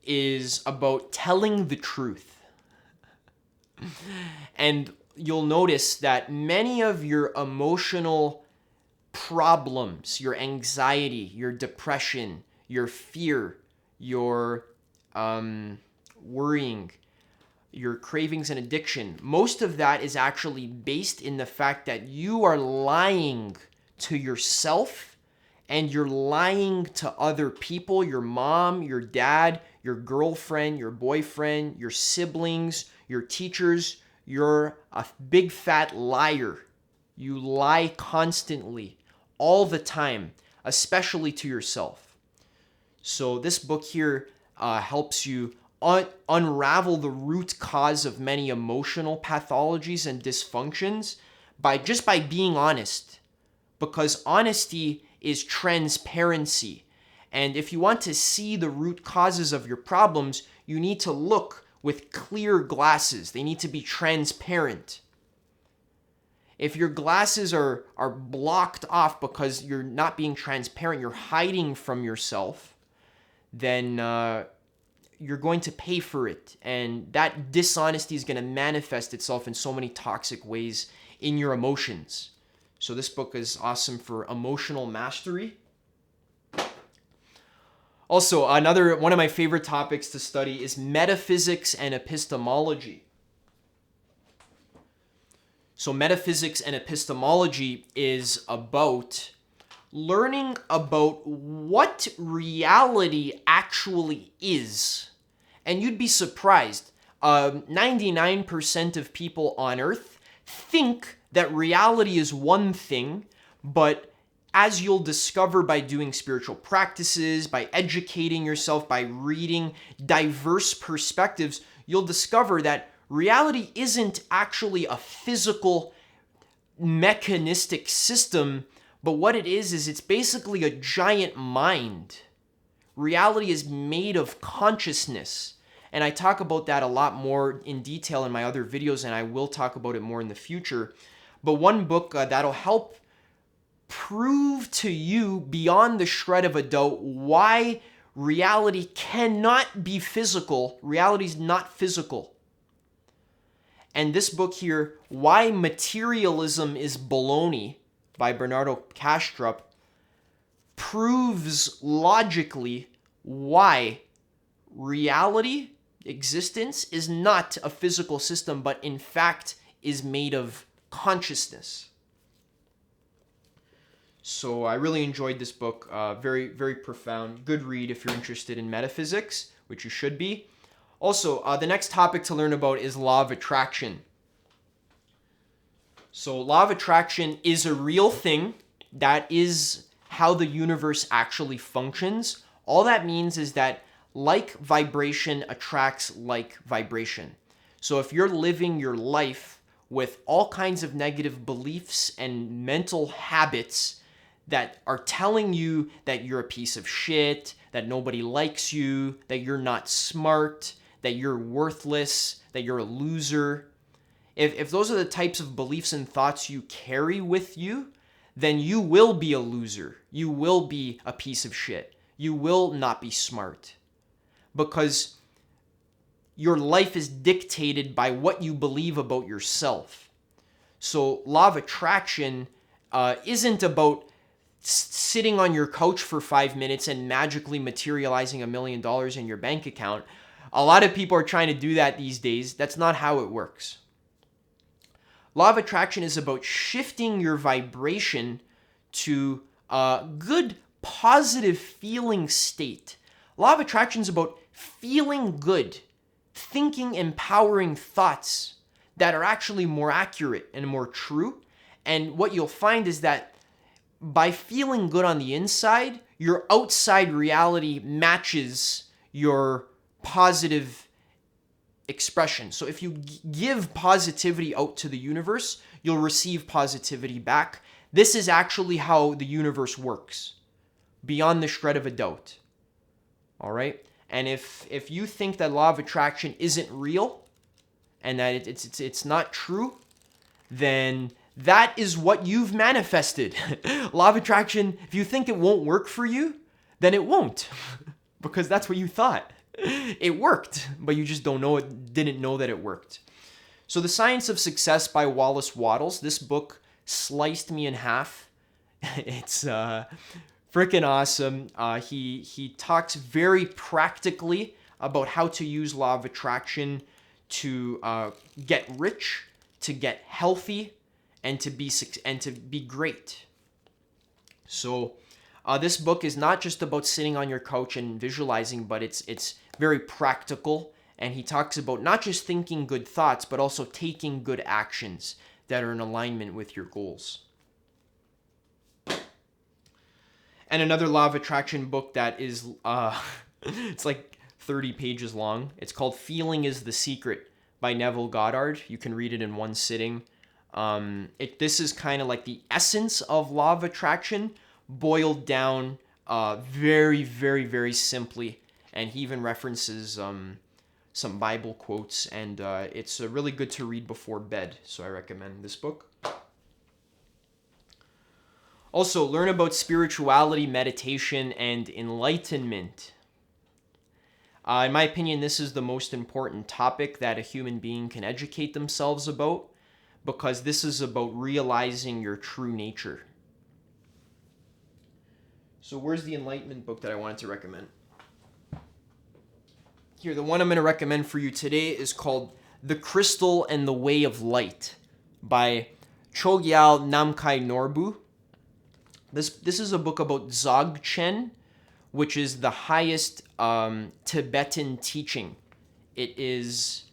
is about telling the truth. And you'll notice that many of your emotional problems, your anxiety, your depression, your fear, your worrying, your cravings and addiction, most of that is actually based in the fact that you are lying to yourself and you're lying to other people, your mom, your dad, your girlfriend, your boyfriend, your siblings, your teachers. You're a big fat liar. You lie constantly, all the time, especially to yourself. So this book here helps you unravel the root cause of many emotional pathologies and dysfunctions by being honest, because honesty is transparency. And if you want to see the root causes of your problems, you need to look with clear glasses. They need to be transparent. If your glasses are blocked off because you're not being transparent, you're hiding from yourself, then you're going to pay for it. And that dishonesty is going to manifest itself in so many toxic ways in your emotions. So this book is awesome for emotional mastery. Also, another one of my favorite topics to study is metaphysics and epistemology. So metaphysics and epistemology is about learning about what reality actually is. And you'd be surprised. 99% of people on Earth think that reality is one thing, but as you'll discover by doing spiritual practices, by educating yourself, by reading diverse perspectives, you'll discover that reality isn't actually a physical, mechanistic system, but what it is it's basically a giant mind. Reality is made of consciousness. And I talk about that a lot more in detail in my other videos, and I will talk about it more in the future. But one book that'll help prove to you beyond the shred of a doubt why reality cannot be physical. Reality is not physical. And this book here, Why Materialism is Baloney, by Bernardo Kastrup, proves logically why reality, existence, is not a physical system, but in fact is made of consciousness. So I really enjoyed this book. Very, very profound. Good read if you're interested in metaphysics, which you should be. Also, the next topic to learn about is law of attraction. So law of attraction is a real thing. That is how the universe actually functions. All that means is that like vibration attracts like vibration. So if you're living your life with all kinds of negative beliefs and mental habits that are telling you that you're a piece of shit, that nobody likes you, that you're not smart, that you're worthless, that you're a loser. If those are the types of beliefs and thoughts you carry with you, then you will be a loser. You will be a piece of shit. You will not be smart. Because your life is dictated by what you believe about yourself. So law of attraction isn't about sitting on your couch for 5 minutes and magically materializing $1 million in your bank account. A lot of people are trying to do that these days. That's not how it works. Law of attraction is about shifting your vibration to a good, positive feeling state. Law of attraction is about feeling good, thinking empowering thoughts that are actually more accurate and more true. And what you'll find is that by feeling good on the inside, your outside reality matches your positive expression. So if you give positivity out to the universe, you'll receive positivity back. This is actually how the universe works, beyond the shred of a doubt. All right? And if you think that law of attraction isn't real and that it's not true, then that is what you've manifested. Law of attraction, if you think it won't work for you, then it won't, because that's what you thought. It worked, but you just didn't know that it worked. So The Science of Success by Wallace Wattles, this book sliced me in half. It's freaking awesome. He talks very practically about how to use law of attraction to get rich, to get healthy, and to be great. So this book is not just about sitting on your couch and visualizing, but it's very practical. And he talks about not just thinking good thoughts, but also taking good actions that are in alignment with your goals. And another law of attraction book that is, it's like 30 pages long. It's called Feeling is the Secret by Neville Goddard. You can read it in one sitting. This is kind of like the essence of law of attraction boiled down very, very, very simply. And he even references some Bible quotes, and it's really good to read before bed. So I recommend this book. Also, learn about spirituality, meditation, and enlightenment. In my opinion, this is the most important topic that a human being can educate themselves about, because this is about realizing your true nature. So where's the enlightenment book that I wanted to recommend? Here, the one I'm going to recommend for you today is called The Crystal and the Way of Light by Chogyal Namkhai Norbu. This is a book about Dzogchen, which is the highest Tibetan teaching. It is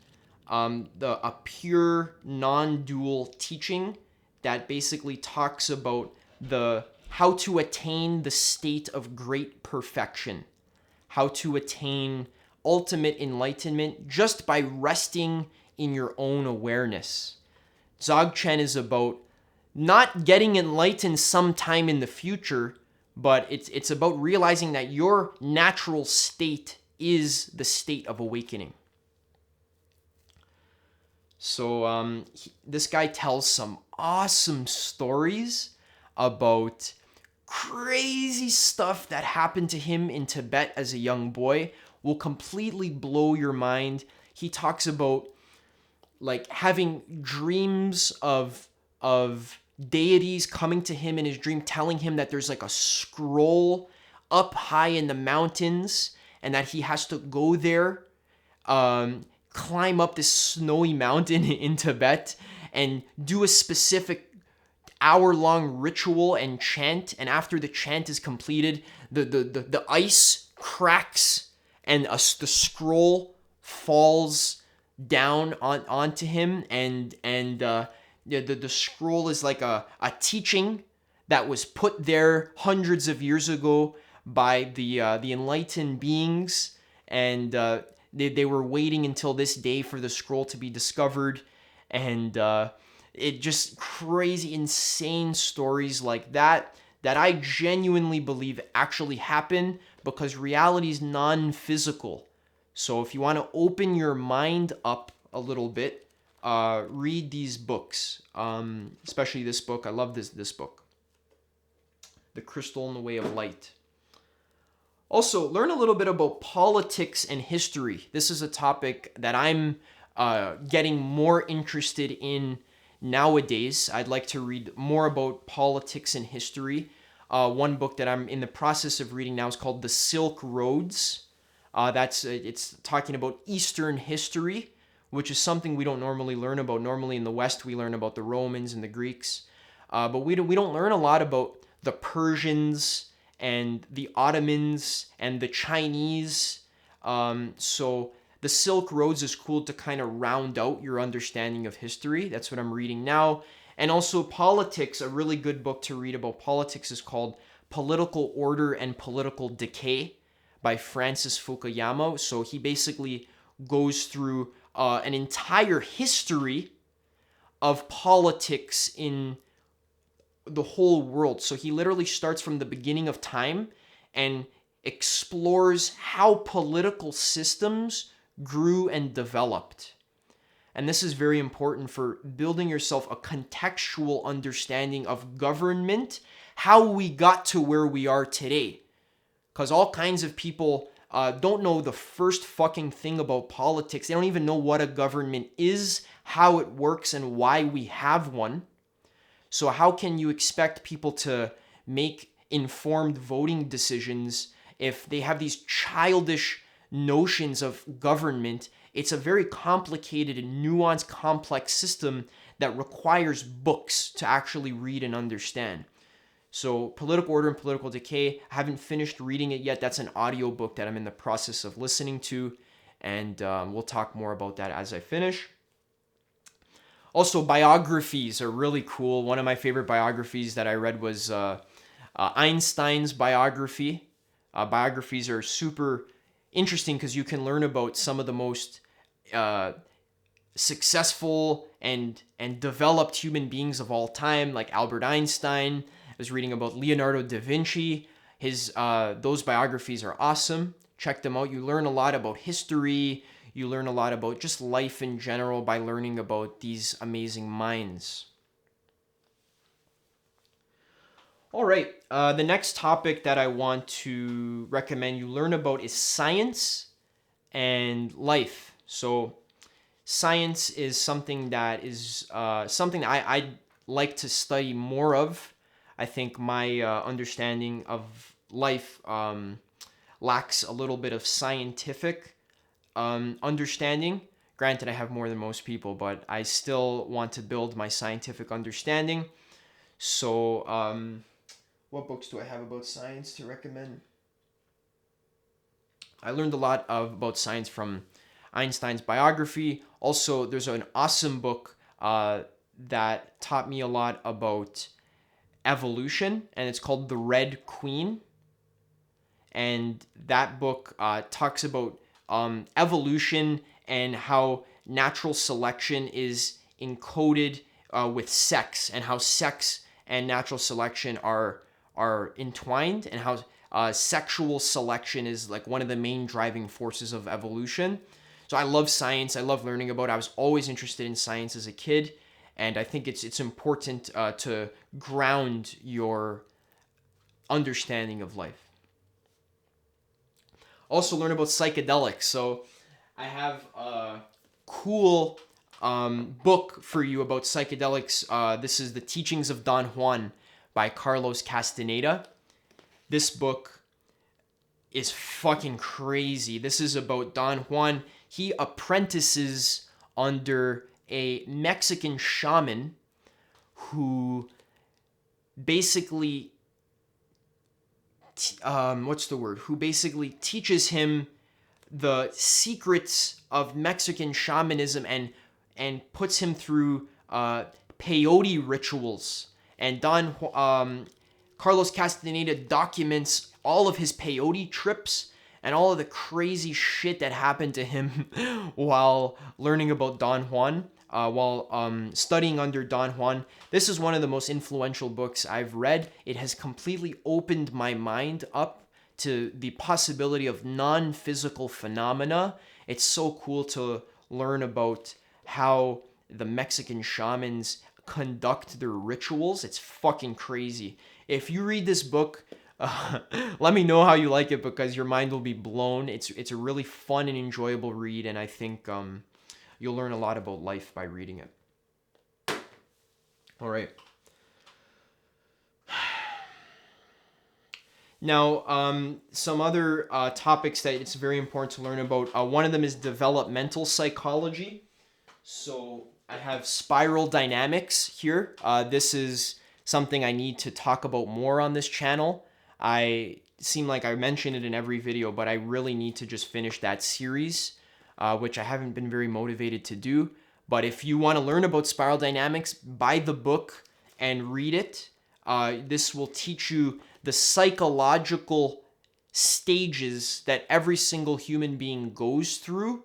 a pure non-dual teaching that basically talks about how to attain the state of great perfection, how to attain ultimate enlightenment just by resting in your own awareness. Dzogchen is about not getting enlightened sometime in the future, but it's about realizing that your natural state is the state of awakening. So this guy tells some awesome stories about crazy stuff that happened to him in Tibet as a young boy. Will completely blow your mind. He talks about like having dreams of deities coming to him in his dream, telling him that there's like a scroll up high in the mountains and that he has to go there, climb up this snowy mountain in Tibet and do a specific hour-long ritual and chant. And after the chant is completed, the ice cracks and the scroll falls down onto him, and the scroll is like a teaching that was put there hundreds of years ago by the enlightened beings, and they were waiting until this day for the scroll to be discovered, and it just crazy, insane stories like that I genuinely believe actually happen, because reality is non-physical. So if you want to open your mind up a little bit, read these books, especially this book. I love this book, The Crystal and the Way of Light. Also, learn a little bit about politics and history. This is a topic that I'm getting more interested in nowadays. I'd like to read more about politics and history. One book that I'm in the process of reading now is called The Silk Roads. It's talking about Eastern history, which is something we don't normally learn about. Normally in the West, we learn about the Romans and the Greeks, but we don't learn a lot about the Persians and the Ottomans and the Chinese. So the Silk Roads is cool to kind of round out your understanding of history. That's what I'm reading now. And also politics, a really good book to read about politics is called Political Order and Political Decay by Francis Fukuyama. So he basically goes through an entire history of politics in the whole world. So he literally starts from the beginning of time and explores how political systems grew and developed. And this is very important for building yourself a contextual understanding of government, how we got to where we are today. Because all kinds of people don't know the first fucking thing about politics. They don't even know what a government is, how it works, and why we have one. So how can you expect people to make informed voting decisions if they have these childish notions of government? It's a very complicated and nuanced, complex system that requires books to actually read and understand. So Political Order and Political Decay, I haven't finished reading it yet. That's an audio book that I'm in the process of listening to, and we'll talk more about that as I finish. Also, biographies are really cool. One of my favorite biographies that I read was Einstein's biography. Biographies are super interesting because you can learn about some of the most successful and developed human beings of all time, like Albert Einstein. I was reading about Leonardo da Vinci. Those biographies are awesome. Check them out. You learn a lot about history. You learn a lot about just life in general by learning about these amazing minds. All right, the next topic that I want to recommend you learn about is science and life. So science is something that I'd like to study more of. I think my understanding of life lacks a little bit of scientific understanding. Granted, I have more than most people, but I still want to build my scientific understanding. So, what books do I have about science to recommend? I learned a lot about science from Einstein's biography. Also, there's an awesome book that taught me a lot about evolution, and it's called The Red Queen. And that book talks about evolution and how natural selection is encoded with sex, and how sex and natural selection are entwined, and how sexual selection is like one of the main driving forces of evolution. So I love science. I love learning about it. I was always interested in science as a kid, and I think it's important to ground your understanding of life. Also learn about psychedelics. So I have a cool book for you about psychedelics. This is The Teachings of Don Juan by Carlos Castaneda. This book is fucking crazy. This is about Don Juan. He apprentices under a Mexican shaman who basically who basically teaches him the secrets of Mexican shamanism, and puts him through peyote rituals. And Carlos Castaneda documents all of his peyote trips and all of the crazy shit that happened to him while learning about Don Juan, while studying under Don Juan. This is one of the most influential books I've read. It has completely opened my mind up to the possibility of non-physical phenomena. It's so cool to learn about how the Mexican shamans conduct their rituals. It's fucking crazy. If you read this book, let me know how you like it, because your mind will be blown. It's a really fun and enjoyable read, and I think you'll learn a lot about life by reading it. All right. Now, some other topics that it's very important to learn about. One of them is developmental psychology. So I have spiral dynamics here. This is something I need to talk about more on this channel. I seem like I mention it in every video, but I really need to just finish that series, which I haven't been very motivated to do. But if you want to learn about spiral dynamics, buy the book and read it. This will teach you the psychological stages that every single human being goes through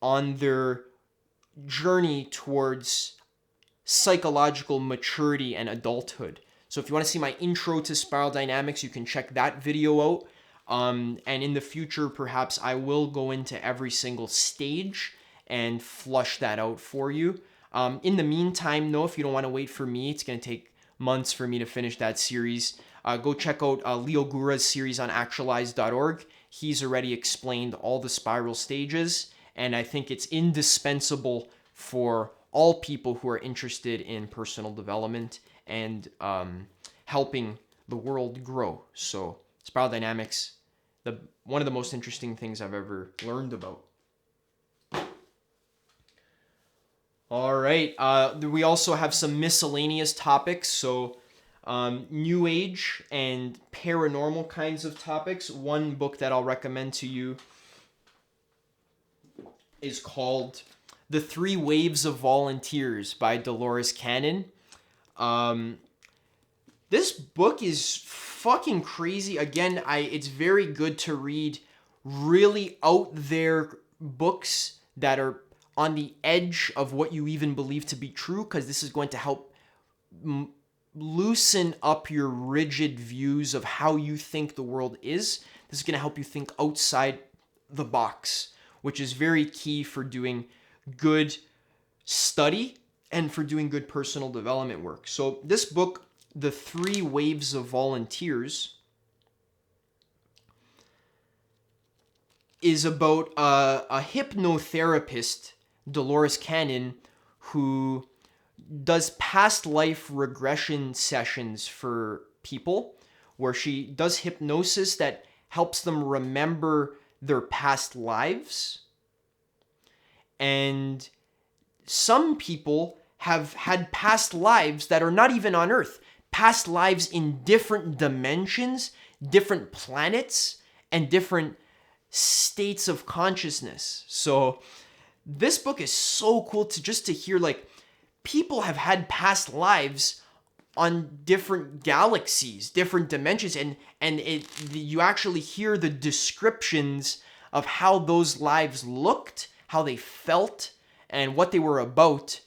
on their journey towards psychological maturity and adulthood. So if you want to see my intro to spiral dynamics, you can check that video out. And in the future, perhaps I will go into every single stage and flush that out for you. In the meantime, though, if you don't want to wait for me, it's going to take months for me to finish that series. Go check out Leo Gura's series on actualize.org. He's already explained all the spiral stages, and I think it's indispensable for all people who are interested in personal development and helping the world grow. So spiral dynamics, one of the most interesting things I've ever learned about. All right, we also have some miscellaneous topics. So New Age and paranormal kinds of topics. One book that I'll recommend to you is called The Three Waves of Volunteers by Dolores Cannon. This book is fucking crazy. Again, it's very good to read really out there books that are on the edge of what you even believe to be true, because this is going to help loosen up your rigid views of how you think the world is. This is going to help you think outside the box, which is very key for doing good study and for doing good personal development work. So this book, The Three Waves of Volunteers, is about a hypnotherapist, Dolores Cannon, who does past life regression sessions for people, where she does hypnosis that helps them remember their past lives. And some people have had past lives that are not even on Earth, past lives in different dimensions, different planets, and different states of consciousness. So this book is so cool to hear, like, people have had past lives on different galaxies, different dimensions, and you actually hear the descriptions of how those lives looked, how they felt, and what they were about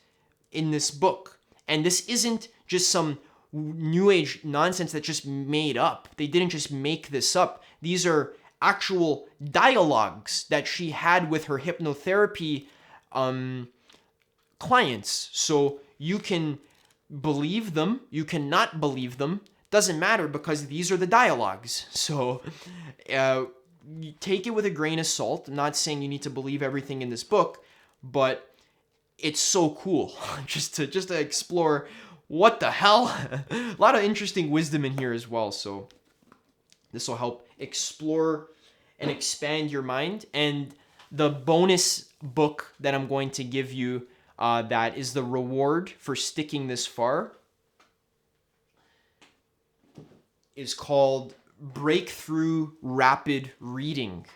in this book. And this isn't just some new age nonsense that's just made up. They didn't just make this up. These are actual dialogues that she had with her hypnotherapy clients. So you can believe them, you cannot believe them, doesn't matter, because these are the dialogues. So you take it with a grain of salt. I'm not saying you need to believe everything in this book, but it's so cool just to explore what the hell. A lot of interesting wisdom in here as well. So this will help explore and expand your mind. And the bonus book that I'm going to give you, that is the reward for sticking this far, is called Breakthrough Rapid Reading,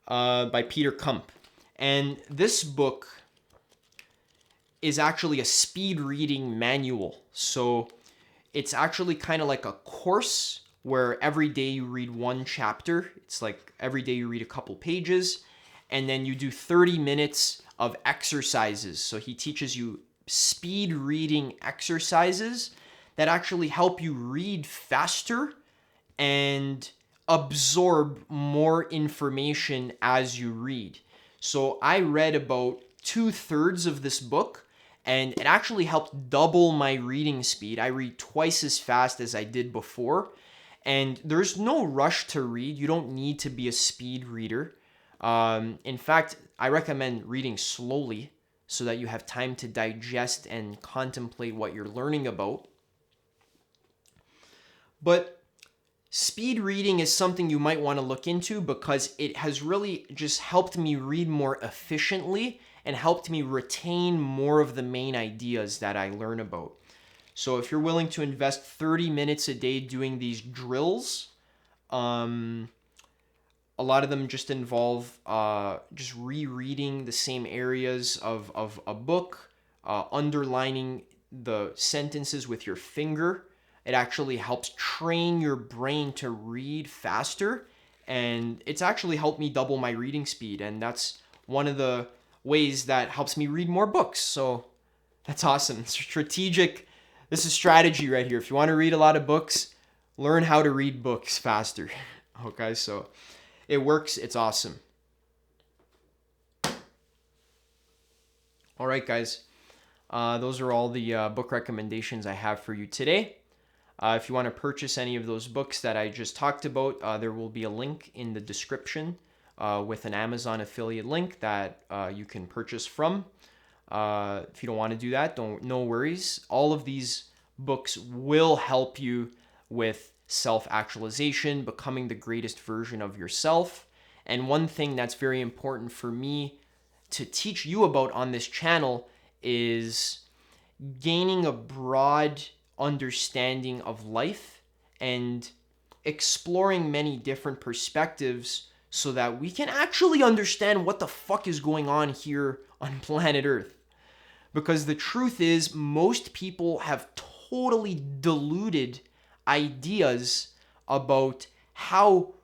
by Peter Kump. And this book is actually a speed reading manual. So it's actually kind of like a course where every day you read one chapter. It's like every day you read a couple pages, and then you do 30 minutes of exercises. So he teaches you speed reading exercises that actually help you read faster and absorb more information as you read. So I read about 2/3 of this book, and it actually helped double my reading speed. I read twice as fast as I did before, and there's no rush to read. You don't need to be a speed reader. In fact, I recommend reading slowly so that you have time to digest and contemplate what you're learning about. But speed reading is something you might want to look into, because it has really just helped me read more efficiently and helped me retain more of the main ideas that I learn about. So if you're willing to invest 30 minutes a day doing these drills, a lot of them just involve just rereading the same areas of a book, underlining the sentences with your finger. It actually helps train your brain to read faster, and it's actually helped me double my reading speed, and that's one of the ways that helps me read more books. So that's awesome. Strategic. This is strategy right here. If you want to read a lot of books, learn how to read books faster. Okay, so it works. It's awesome. All right, guys. Those are all the book recommendations I have for you today. If you want to purchase any of those books that I just talked about, there will be a link in the description with an Amazon affiliate link that you can purchase from. If you don't want to do that, no worries. All of these books will help you with self-actualization, becoming the greatest version of yourself. And one thing that's very important for me to teach you about on this channel is gaining a broad understanding of life and exploring many different perspectives so that we can actually understand what the fuck is going on here on planet Earth. Because the truth is, most people have totally deluded ideas about how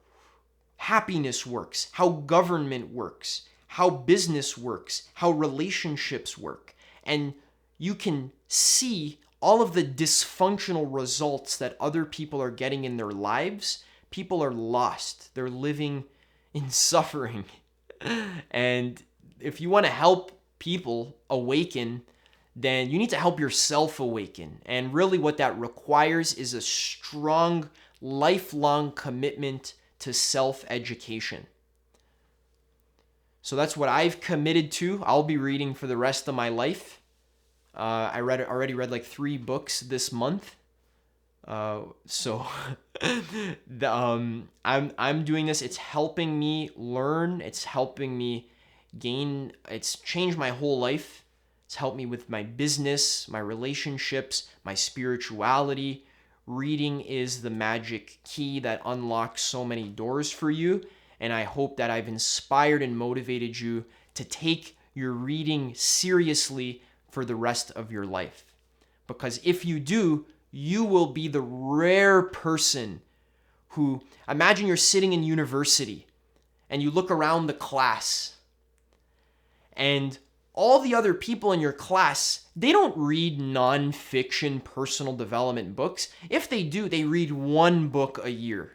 happiness works, how government works, how business works, how relationships work. And you can see all of the dysfunctional results that other people are getting in their lives. People are lost. They're living in suffering. And if you want to help people awaken, then you need to help yourself awaken. And really what that requires is a strong, lifelong commitment to self-education. So that's what I've committed to. I'll be reading for the rest of my life. I already read like 3 books this month. So I'm doing this. It's helping me learn. It's helping me gain. It's changed my whole life. It's helped me with my business, my relationships, my spirituality. Reading is the magic key that unlocks so many doors for you. And I hope that I've inspired and motivated you to take your reading seriously for the rest of your life. Because if you do, you will be the rare person who, imagine you're sitting in university and you look around the class and all the other people in your class, they don't read nonfiction personal development books. If they do, they read one book a year.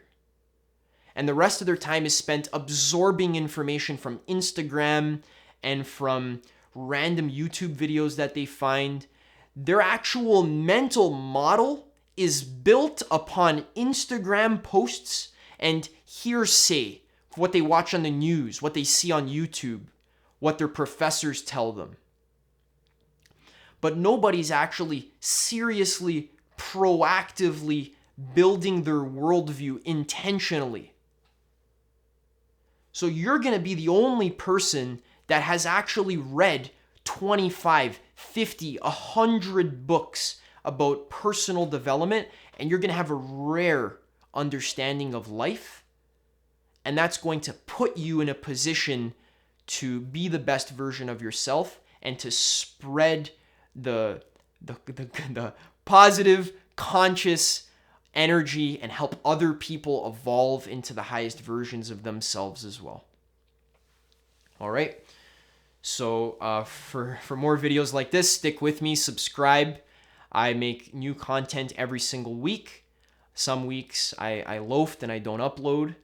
And the rest of their time is spent absorbing information from Instagram and from random YouTube videos that they find. Their actual mental model is built upon Instagram posts and hearsay, what they watch on the news, what they see on YouTube, what their professors tell them. But nobody's actually seriously, proactively building their worldview intentionally. So you're going to be the only person that has actually read 25, 50, 100 books about personal development, and you're going to have a rare understanding of life. And that's going to put you in a position to be the best version of yourself and to spread the positive, conscious energy and help other people evolve into the highest versions of themselves as well. All right. So for more videos like this, stick with me, subscribe. I make new content every single week. Some weeks I loafed and I don't upload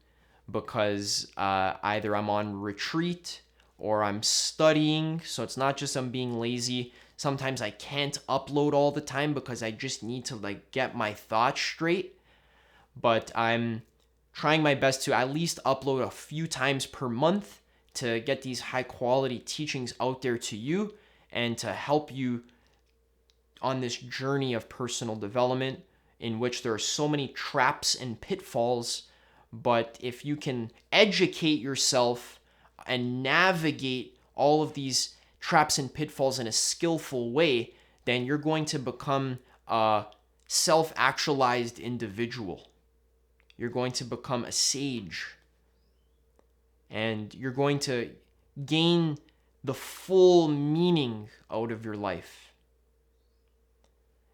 because either I'm on retreat or I'm studying. So it's not just I'm being lazy. Sometimes I can't upload all the time because I just need to get my thoughts straight. But I'm trying my best to at least upload a few times per month to get these high quality teachings out there to you and to help you on this journey of personal development in which there are so many traps and pitfalls. But if you can educate yourself and navigate all of these traps and pitfalls in a skillful way, then you're going to become a self-actualized individual. You're going to become a sage. And you're going to gain the full meaning out of your life.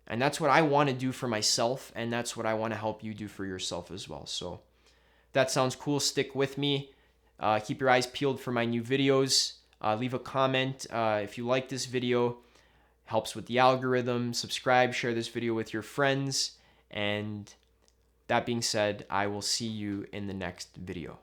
And that's what I want to do for myself, and that's what I want to help you do for yourself as well. So that sounds cool. Stick with me. Keep your eyes peeled for my new videos. Leave a comment if you like this video. Helps with the algorithm. Subscribe, share this video with your friends. And that being said, I will see you in the next video.